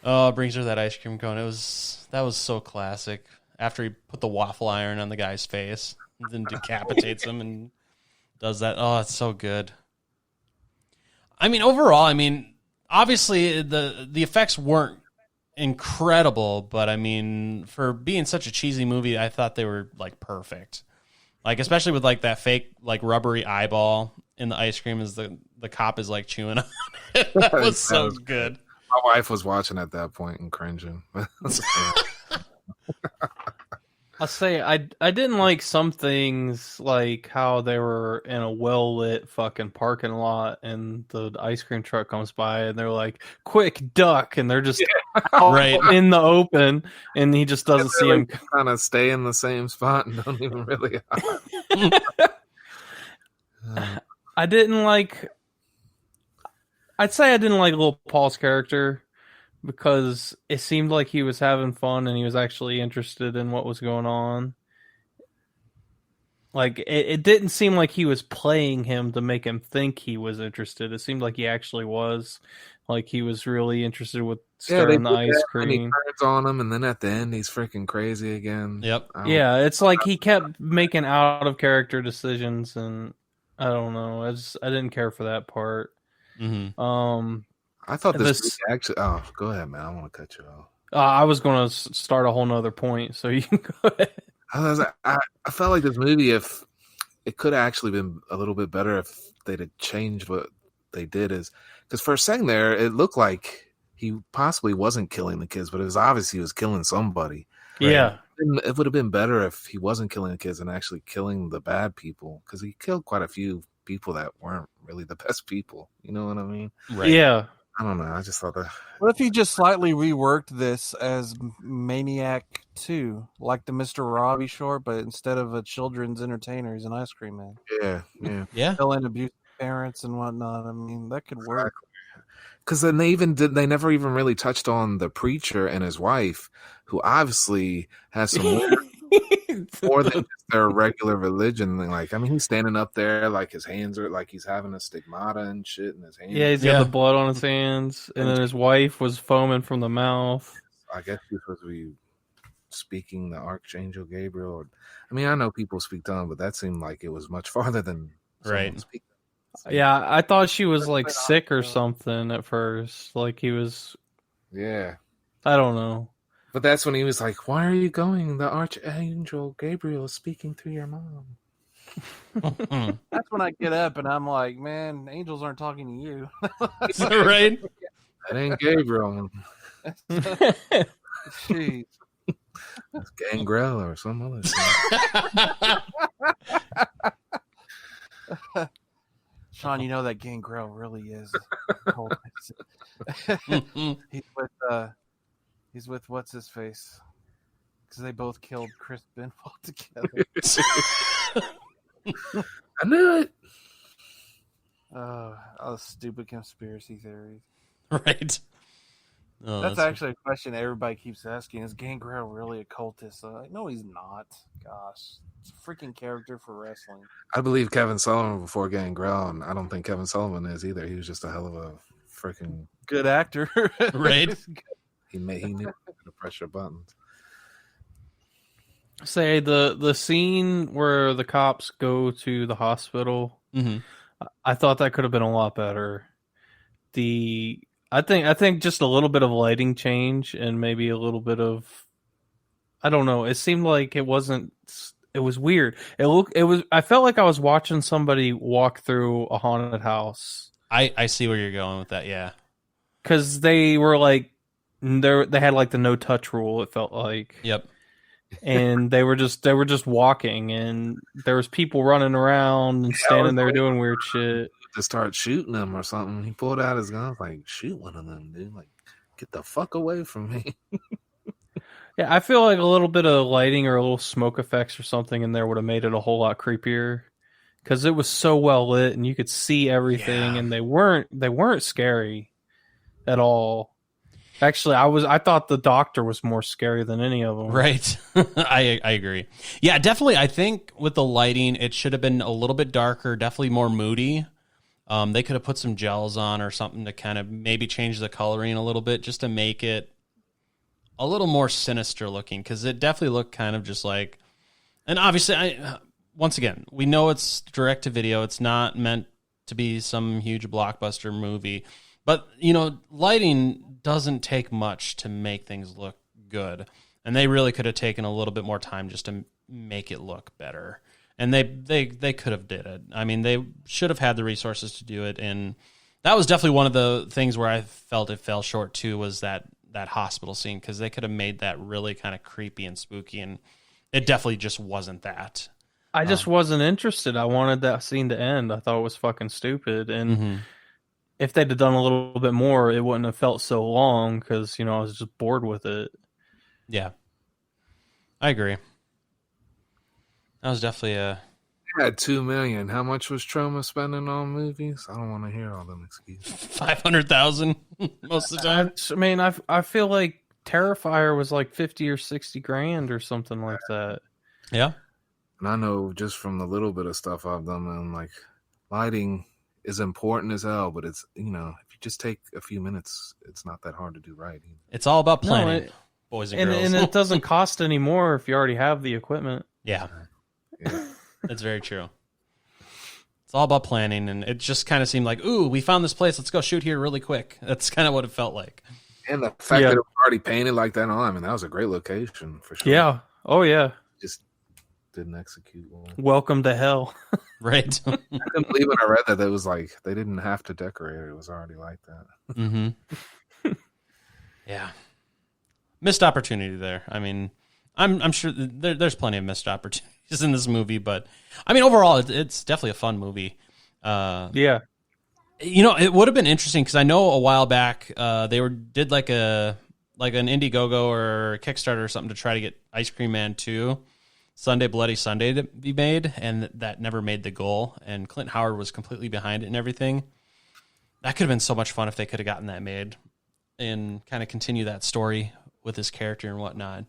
[SPEAKER 2] Brings her that ice cream cone. That was so classic. After he put the waffle iron on the guy's face and then decapitates him and does that. Oh, it's so good. I mean, overall, obviously the effects weren't incredible, but I mean, for being such a cheesy movie, I thought they were like perfect. Like, especially with like that fake like rubbery eyeball in the ice cream as the cop is like chewing on it. That was so good.
[SPEAKER 3] My wife was watching at that point and cringing.
[SPEAKER 4] I'll say I didn't like some things, like how they were in a well-lit fucking parking lot and the ice cream truck comes by and they're like, quick, duck, and they're just
[SPEAKER 2] right
[SPEAKER 4] in the open and he just doesn't see him.
[SPEAKER 3] Kind of stay in the same spot and don't even really
[SPEAKER 4] I didn't like Little Paul's character because it seemed like he was having fun and he was actually interested in what was going on. Like, it didn't seem like he was playing him to make him think he was interested. It seemed like he actually was. Like, he was really interested with stirring the ice cream.
[SPEAKER 3] And he turns on him, and then at the end, he's freaking crazy again.
[SPEAKER 2] Yep.
[SPEAKER 4] Yeah, it's like he kept making out-of-character decisions, and I don't know. I didn't care for that part.
[SPEAKER 2] Mm-hmm.
[SPEAKER 3] I thought this actually... Oh, go ahead, man. I want to cut you off.
[SPEAKER 4] I was going to start a whole nother point, so you can go ahead.
[SPEAKER 3] I felt like this movie, if it could have actually been a little bit better if they'd have changed what they did, is because for a second there, it looked like he possibly wasn't killing the kids, but it was obvious he was killing somebody.
[SPEAKER 4] Right? Yeah.
[SPEAKER 3] It would have been better if he wasn't killing the kids and actually killing the bad people, because he killed quite a few people that weren't really the best people. You know what I mean?
[SPEAKER 4] Right. Yeah.
[SPEAKER 3] I don't know. I just thought that.
[SPEAKER 5] What if he just slightly reworked this as Maniac 2, like the Mr. Robbie short, but instead of a children's entertainer, he's an ice cream man?
[SPEAKER 3] Yeah.
[SPEAKER 5] Killing abusive parents and whatnot. I mean, that could work.
[SPEAKER 3] Because then they never even really touched on the preacher and his wife, who obviously has some more than just their regular religion. Like, he's standing up there, like his hands are like he's having a stigmata and shit in his hands.
[SPEAKER 4] Yeah, he's got the blood on his hands, and then his wife was foaming from the mouth.
[SPEAKER 3] I guess he's supposed to be speaking the Archangel Gabriel. I know people speak tongue, but that seemed like it was much farther than
[SPEAKER 2] right.
[SPEAKER 3] Speaking.
[SPEAKER 4] Yeah, I thought she was like sick or something at first. Like he was.
[SPEAKER 3] Yeah.
[SPEAKER 4] I don't know.
[SPEAKER 3] But that's when he was like, "Why are you going? The Archangel Gabriel is speaking through your mom."
[SPEAKER 5] That's when I get up and I'm like, "Man, angels aren't talking to you."
[SPEAKER 2] Right?
[SPEAKER 3] That ain't Gabriel.
[SPEAKER 5] Jeez.
[SPEAKER 3] That's Gangrel or some other thing.
[SPEAKER 5] Sean, you know that Gangrel really is cold. He's with what's his face? Because they both killed Chris Benoit together.
[SPEAKER 3] I knew it.
[SPEAKER 5] All the stupid conspiracy theories.
[SPEAKER 2] Right. Oh,
[SPEAKER 5] that's actually a question everybody keeps asking. Is Gangrel really a cultist? No, he's not. Gosh. It's a freaking character for wrestling.
[SPEAKER 3] I believe Kevin Sullivan before Gangrel, and I don't think Kevin Sullivan is either. He was just a hell of a freaking
[SPEAKER 5] good actor.
[SPEAKER 2] Right.
[SPEAKER 3] He knew to press your buttons.
[SPEAKER 4] Say the scene where the cops go to the hospital, I thought that could have been a lot better. I think just a little bit of lighting change and maybe a little bit of, I don't know. It seemed like it was weird. I felt like I was watching somebody walk through a haunted house.
[SPEAKER 2] I see where you're going with that. Yeah.
[SPEAKER 4] Cause they were like, they had like the no touch rule. It felt like,
[SPEAKER 2] yep.
[SPEAKER 4] And they were just walking, and there was people running around and standing there doing weird shit.
[SPEAKER 3] To start shooting them or something, he pulled out his gun. I was like, shoot one of them, dude! Like, get the fuck away from me.
[SPEAKER 4] Yeah, I feel like a little bit of lighting or a little smoke effects or something in there would have made it a whole lot creepier, because it was so well lit and you could see everything, and they weren't scary at all. Actually, I thought the doctor was more scary than any of them.
[SPEAKER 2] Right. I agree. Yeah, definitely. I think with the lighting, it should have been a little bit darker, definitely more moody. They could have put some gels on or something to kind of maybe change the coloring a little bit just to make it a little more sinister looking, because it definitely looked kind of just like, and obviously, once again, we know it's direct to video. It's not meant to be some huge blockbuster movie. But, lighting doesn't take much to make things look good. And they really could have taken a little bit more time just to make it look better. And they could have did it. I mean, they should have had the resources to do it. And that was definitely one of the things where I felt it fell short, too, was that hospital scene. Because they could have made that really kind of creepy and spooky. And it definitely just wasn't that.
[SPEAKER 4] I just wasn't interested. I wanted that scene to end. I thought it was fucking stupid. And... if they'd have done a little bit more, it wouldn't have felt so long, because, I was just bored with it.
[SPEAKER 2] Yeah. I agree. That was definitely a...
[SPEAKER 3] They had $2 million. How much was Troma spending on movies? I don't want to hear all them excuses.
[SPEAKER 2] 500,000 most of the time.
[SPEAKER 4] I mean, I feel like Terrifier was like 50 or 60 grand or something like that.
[SPEAKER 2] Yeah.
[SPEAKER 3] And I know just from the little bit of stuff I've done, man, like lighting is important as hell, but it's, if you just take a few minutes, it's not that hard to do right.
[SPEAKER 2] It's all about planning, boys and girls.
[SPEAKER 4] And it doesn't cost any more if you already have the equipment.
[SPEAKER 2] Yeah. That's very true. It's all about planning, and it just kind of seemed like, ooh, we found this place, let's go shoot here really quick. That's kind of what it felt like.
[SPEAKER 3] And the fact that it was already painted like that I mean, that was a great location for sure.
[SPEAKER 4] Yeah. Oh, yeah.
[SPEAKER 3] Just didn't execute well.
[SPEAKER 4] Welcome to hell.
[SPEAKER 2] Right.
[SPEAKER 3] I couldn't believe when I read that it was like they didn't have to decorate it. It was already like that.
[SPEAKER 2] Mm-hmm. Yeah. Missed opportunity there. I mean, I'm sure there's plenty of missed opportunities in this movie, but I mean, overall, it's definitely a fun movie.
[SPEAKER 4] Yeah.
[SPEAKER 2] It would have been interesting, because I know a while back they did like an Indiegogo or Kickstarter or something to try to get Ice Cream Man 2. Sunday Bloody Sunday to be made, and that never made the goal, and Clint Howard was completely behind it and everything. That could have been so much fun if they could have gotten that made and kind of continue that story with his character and whatnot.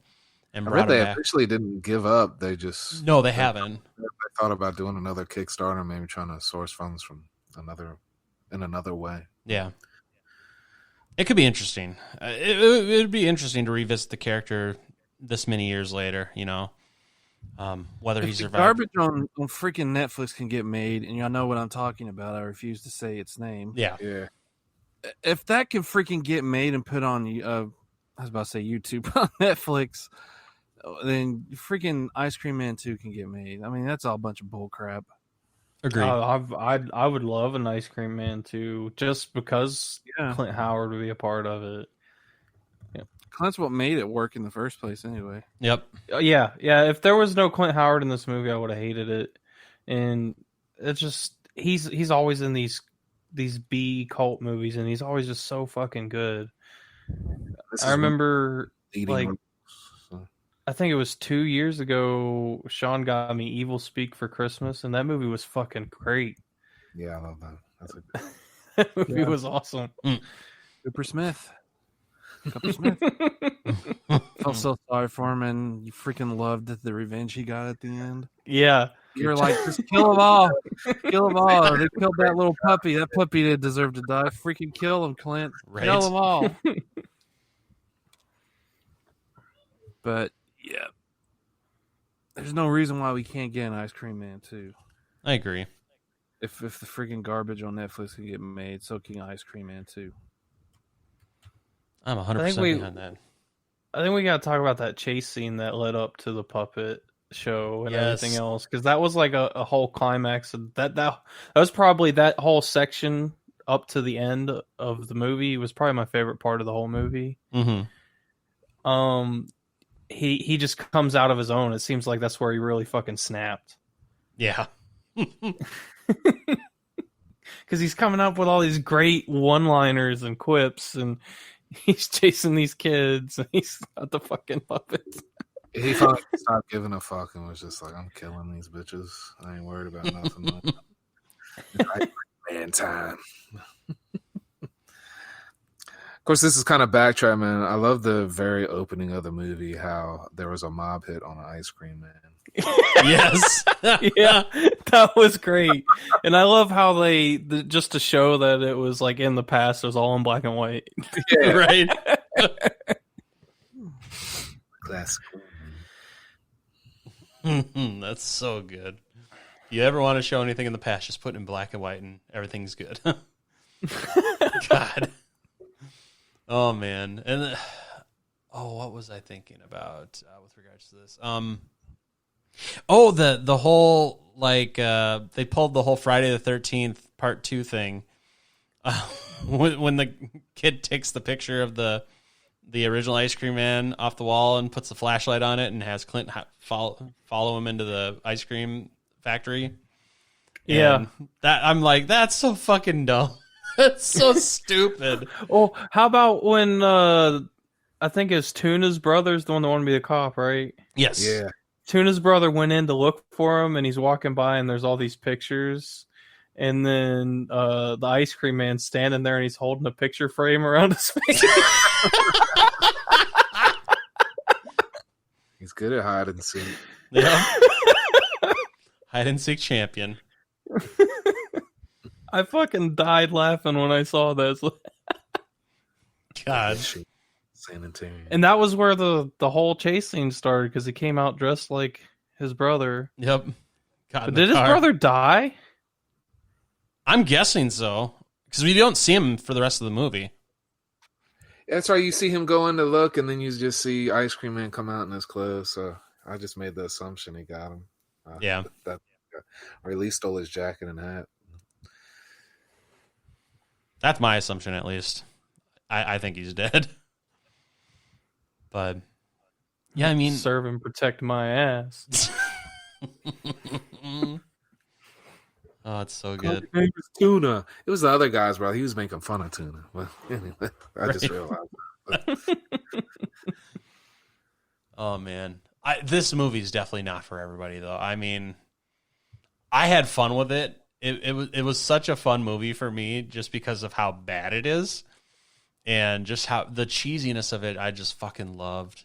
[SPEAKER 2] And
[SPEAKER 3] I read they officially didn't give up. They just...
[SPEAKER 2] No, they haven't.
[SPEAKER 3] They thought about doing another Kickstarter, maybe trying to source funds from another way.
[SPEAKER 2] Yeah. It could be interesting. It would be interesting to revisit the character this many years later, whether he survived.
[SPEAKER 5] Garbage on freaking Netflix can get made, and y'all know what I'm talking about. I refuse to say its name.
[SPEAKER 2] Yeah.
[SPEAKER 5] If that can freaking get made and put on, I was about to say YouTube, on Netflix, then freaking Ice Cream Man 2 can get made. I mean, that's all a bunch of bull crap.
[SPEAKER 2] Agreed.
[SPEAKER 4] I would love an Ice Cream Man 2, just because Clint Howard would be a part of it.
[SPEAKER 5] Clint's what made it work in the first place, anyway.
[SPEAKER 2] Yep.
[SPEAKER 4] Yeah. If there was no Clint Howard in this movie, I would have hated it. And it's just, he's always in these B cult movies, and he's always just so fucking good. I remember, like, I think it was 2 years ago, Sean got me Evil Speak for Christmas, and that movie was fucking great.
[SPEAKER 3] Yeah, I love that.
[SPEAKER 4] That movie was awesome.
[SPEAKER 5] Cooper Smith. Felt so sorry for him, and you freaking loved the revenge he got at the end.
[SPEAKER 4] Yeah.
[SPEAKER 5] You're like, just kill them all. Kill them all. They killed that little puppy. That puppy didn't deserve to die. Freaking kill him, Clint.
[SPEAKER 2] Right.
[SPEAKER 5] Kill them all. But, yeah. There's no reason why we can't get an Ice Cream Man, too.
[SPEAKER 2] I agree.
[SPEAKER 5] If the freaking garbage on Netflix can get made, so can Ice Cream Man, too.
[SPEAKER 2] I'm 100% behind that.
[SPEAKER 4] I think we got to talk about that chase scene that led up to the puppet show and everything else, because that was like a whole climax. That was probably, that whole section up to the end of the movie was probably my favorite part of the whole movie.
[SPEAKER 2] Mm-hmm.
[SPEAKER 4] He just comes out of his own. It seems like that's where he really fucking snapped.
[SPEAKER 2] Yeah.
[SPEAKER 4] Because he's coming up with all these great one-liners and quips, and he's chasing these kids, and he's got the fucking puppets.
[SPEAKER 3] He finally stopped giving a fuck and was just like, I'm killing these bitches. I ain't worried about nothing. Like, man time. Of course, this is kind of backtrack, man. I love the very opening of the movie, how there was a mob hit on an Ice Cream Man.
[SPEAKER 2] Yes.
[SPEAKER 4] Yeah, that was great. And I love how they, just to show that it was like in the past, it was all in black and white.
[SPEAKER 2] Yeah. Right.
[SPEAKER 3] Classic.
[SPEAKER 2] That's so good. If you ever want to show anything in the past, just put it in black and white and everything's good. God. Oh, man. And what was I thinking about with regards to this? The whole, like, they pulled the whole Friday the 13th Part 2 thing. When the kid takes the picture of the original Ice Cream Man off the wall and puts the flashlight on it and has Clint follow him into the ice cream factory.
[SPEAKER 4] Yeah.
[SPEAKER 2] And I'm like, that's so fucking dumb. That's so stupid.
[SPEAKER 4] Oh, how about when I think it's Tuna's brother's the one that wanted to be the cop, right?
[SPEAKER 2] Yes.
[SPEAKER 3] Yeah.
[SPEAKER 4] Tuna's brother went in to look for him, and he's walking by, and there's all these pictures. And then the Ice Cream Man's standing there, and he's holding a picture frame around his face.
[SPEAKER 3] He's good at hide and seek.
[SPEAKER 2] Yeah. Hide and seek champion.
[SPEAKER 4] I fucking died laughing when I saw this.
[SPEAKER 2] God.
[SPEAKER 3] Sanitarium.
[SPEAKER 4] And that was where the whole chase scene started, because he came out dressed like his brother.
[SPEAKER 2] Yep.
[SPEAKER 4] But did his brother die?
[SPEAKER 2] I'm guessing so, because we don't see him for the rest of the movie.
[SPEAKER 3] That's why you see him go in to look, and then you just see Ice Cream Man come out in his clothes. So I just made the assumption he got him.
[SPEAKER 2] Yeah.
[SPEAKER 3] Or at least stole his jacket and hat.
[SPEAKER 2] That's my assumption, at least. I think he's dead. But, yeah, I mean...
[SPEAKER 4] Serve and protect my ass.
[SPEAKER 2] Oh, it's so good.
[SPEAKER 3] His name is Tuna. It was the other guys, bro. He was making fun of Tuna. Well, anyway, I just realized that.
[SPEAKER 2] Oh, man. This movie is definitely not for everybody, though. I mean, I had fun with it. It was such a fun movie for me just because of how bad it is. And just how the cheesiness of it, I just fucking loved.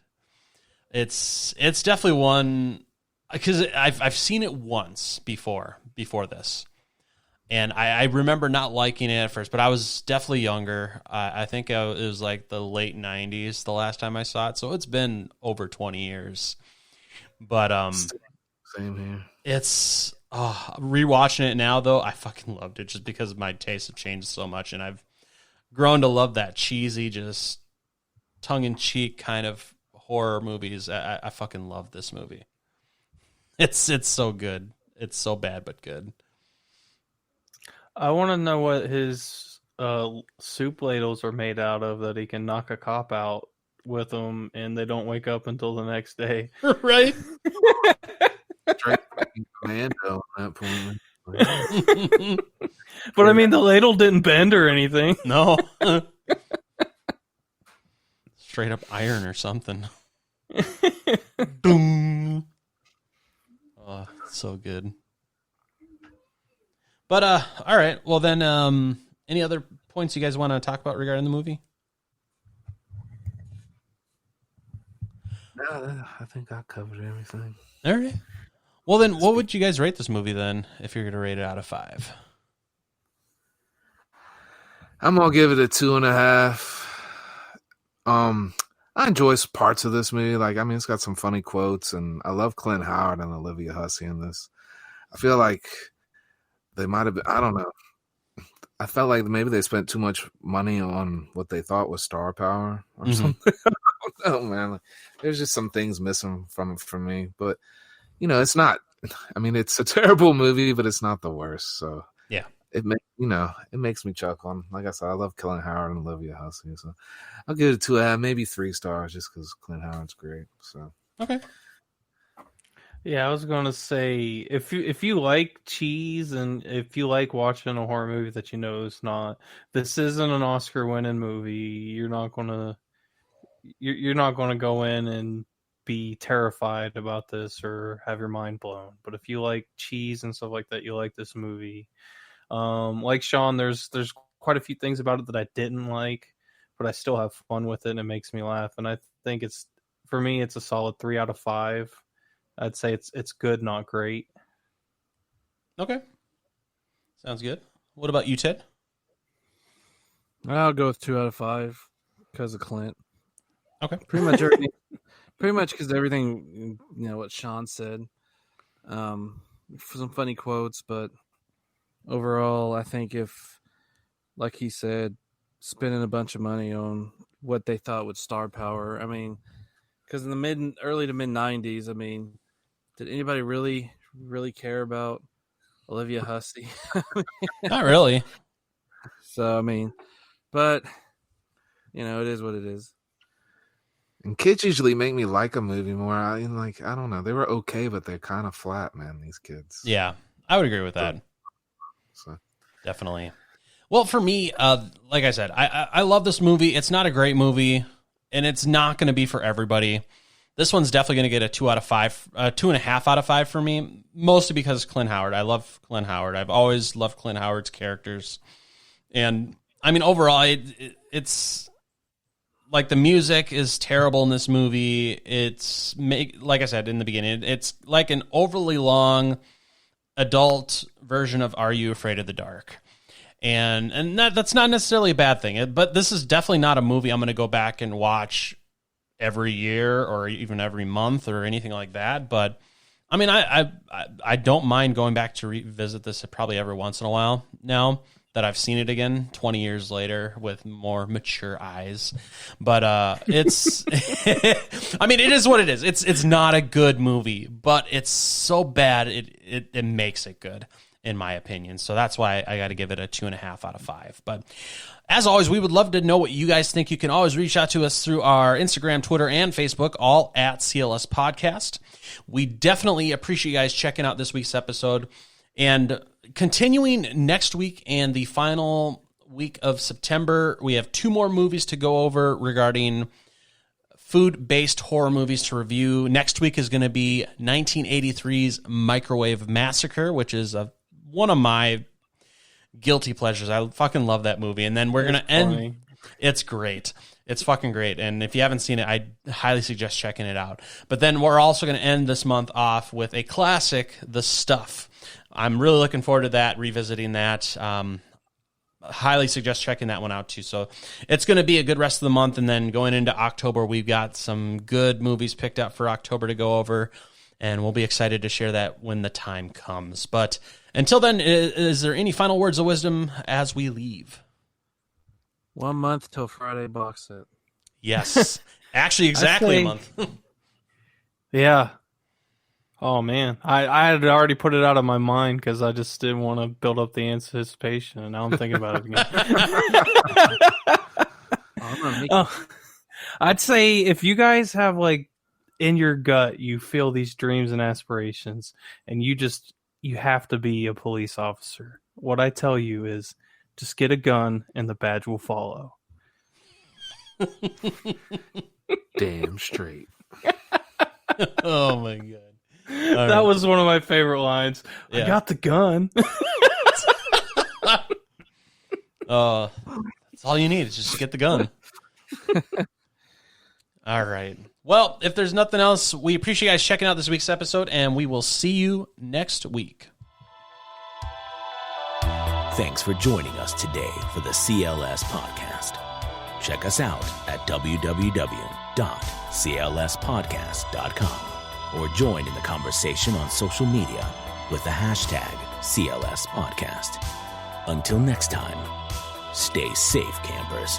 [SPEAKER 2] It's definitely one, because I've seen it once before this, and I remember not liking it at first, but I was definitely younger. I think it was like the late 90s the last time I saw it, so it's been over 20 years. But
[SPEAKER 3] same here.
[SPEAKER 2] It's rewatching it now though, I fucking loved it just because my tastes have changed so much, and I've grown to love that cheesy, just tongue-in-cheek kind of horror movies. I fucking love this movie. It's so good. It's so bad but good.
[SPEAKER 4] I want to know what his soup ladles are made out of that he can knock a cop out with them and they don't wake up until the next day.
[SPEAKER 2] Right?
[SPEAKER 3] Straight Commando at that point.
[SPEAKER 4] But I mean, the ladle didn't bend or anything.
[SPEAKER 2] No. Straight up iron or something. Boom. Oh, so good. But all right. Well then, any other points you guys want to talk about regarding the movie?
[SPEAKER 3] No, I think I covered everything.
[SPEAKER 2] All right. Well then, what would you guys rate this movie then, if you're gonna rate it out of 5?
[SPEAKER 3] I'm gonna give it a 2.5. I enjoy parts of this movie. Like, I mean, it's got some funny quotes, and I love Clint Howard and Olivia Hussey in this. I feel like they might have been, I don't know. I felt like maybe they spent too much money on what they thought was star power or something. I don't know, man. Like, there's just some things missing from it for me. But, it's not, I mean, it's a terrible movie, but it's not the worst. So,
[SPEAKER 2] yeah.
[SPEAKER 3] It makes me chuckle. Like I said, I love Clint Howard and Olivia Hussey. So I'll give it 2.5, maybe 3 stars just because Clint Howard's great. So
[SPEAKER 2] okay.
[SPEAKER 4] Yeah, I was gonna say if you like cheese and if you like watching a horror movie that this isn't an Oscar-winning movie. You're not gonna go in and be terrified about this or have your mind blown. But if you like cheese and stuff like that, you like this movie. Like Sean, there's quite a few things about it that I didn't like, but I still have fun with it and it makes me laugh. And I think for me, it's a solid 3 out of 5. I'd say it's good, not great.
[SPEAKER 2] Okay. Sounds good. What about you, Ted?
[SPEAKER 5] I'll go with 2 out of 5 because of Clint.
[SPEAKER 2] Okay.
[SPEAKER 5] Pretty much everything. Pretty much because everything, what Sean said. Some funny quotes, but overall, I think if, like he said, spending a bunch of money on what they thought was star power. I mean, because in the early to mid 90s, I mean, did anybody really, really care about Olivia Hussey?
[SPEAKER 2] Not really.
[SPEAKER 5] So, I mean, but, it is what it is.
[SPEAKER 3] And kids usually make me like a movie more. I don't know. They were okay, but they're kind of flat, man, these kids.
[SPEAKER 2] Yeah, I would agree with that.
[SPEAKER 3] So.
[SPEAKER 2] Definitely. Well, for me, like I said, I love this movie. It's not a great movie, and it's not going to be for everybody. This one's definitely going to get a 2 out of 5, 2.5 out of 5 for me, mostly because Clint Howard. I love Clint Howard. I've always loved Clint Howard's characters. And, I mean, overall, it's like the music is terrible in this movie. Like I said in the beginning, it's like an overly long adult version of Are You Afraid of the Dark? And that's not necessarily a bad thing, but this is definitely not a movie I'm going to go back and watch every year or even every month or anything like that. But I mean, I don't mind going back to revisit this probably every once in a while now that I've seen it again 20 years later with more mature eyes. But it's I mean, it is what it is. It's not a good movie, but it's so bad it makes it good, in my opinion. So that's why I got to give it a 2.5 out of 5. But as always, we would love to know what you guys think. You can always reach out to us through our Instagram, Twitter, and Facebook, all at CLS Podcast. We definitely appreciate you guys checking out this week's episode. And continuing next week and the final week of September, we have 2 more movies to go over regarding food-based horror movies to review. Next week is going to be 1983's Microwave Massacre, which is one of my guilty pleasures. I fucking love that movie. And then we're going to end. It's great. It's fucking great. And if you haven't seen it, I highly suggest checking it out. But then we're also going to end this month off with a classic, The Stuff. I'm really looking forward to that, revisiting that. Highly suggest checking that one out too. So it's going to be a good rest of the month. And then going into October, we've got some good movies picked up for October to go over. And we'll be excited to share that when the time comes. But until then, is there any final words of wisdom as we leave?
[SPEAKER 5] 1 month till Friday box set.
[SPEAKER 2] Yes. Actually, exactly a month.
[SPEAKER 4] Yeah. Oh, man. I had already put it out of my mind because I just didn't want to build up the anticipation. And now I'm thinking about it again. I'd say if you guys have, like, in your gut, you feel these dreams and aspirations, and you just you have to be a police officer. What I tell you is just get a gun and the badge will follow.
[SPEAKER 3] Damn straight.
[SPEAKER 2] Oh my god.
[SPEAKER 4] That was one of my favorite lines.
[SPEAKER 2] Yeah.
[SPEAKER 4] I got the gun.
[SPEAKER 2] That's all you need is just to get the gun. All right. Well, if there's nothing else, we appreciate you guys checking out this week's episode, and we will see you next week.
[SPEAKER 12] Thanks for joining us today for the CLS podcast. Check us out at www.clspodcast.com or join in the conversation on social media with the hashtag CLS Podcast. Until next time, stay safe, campers.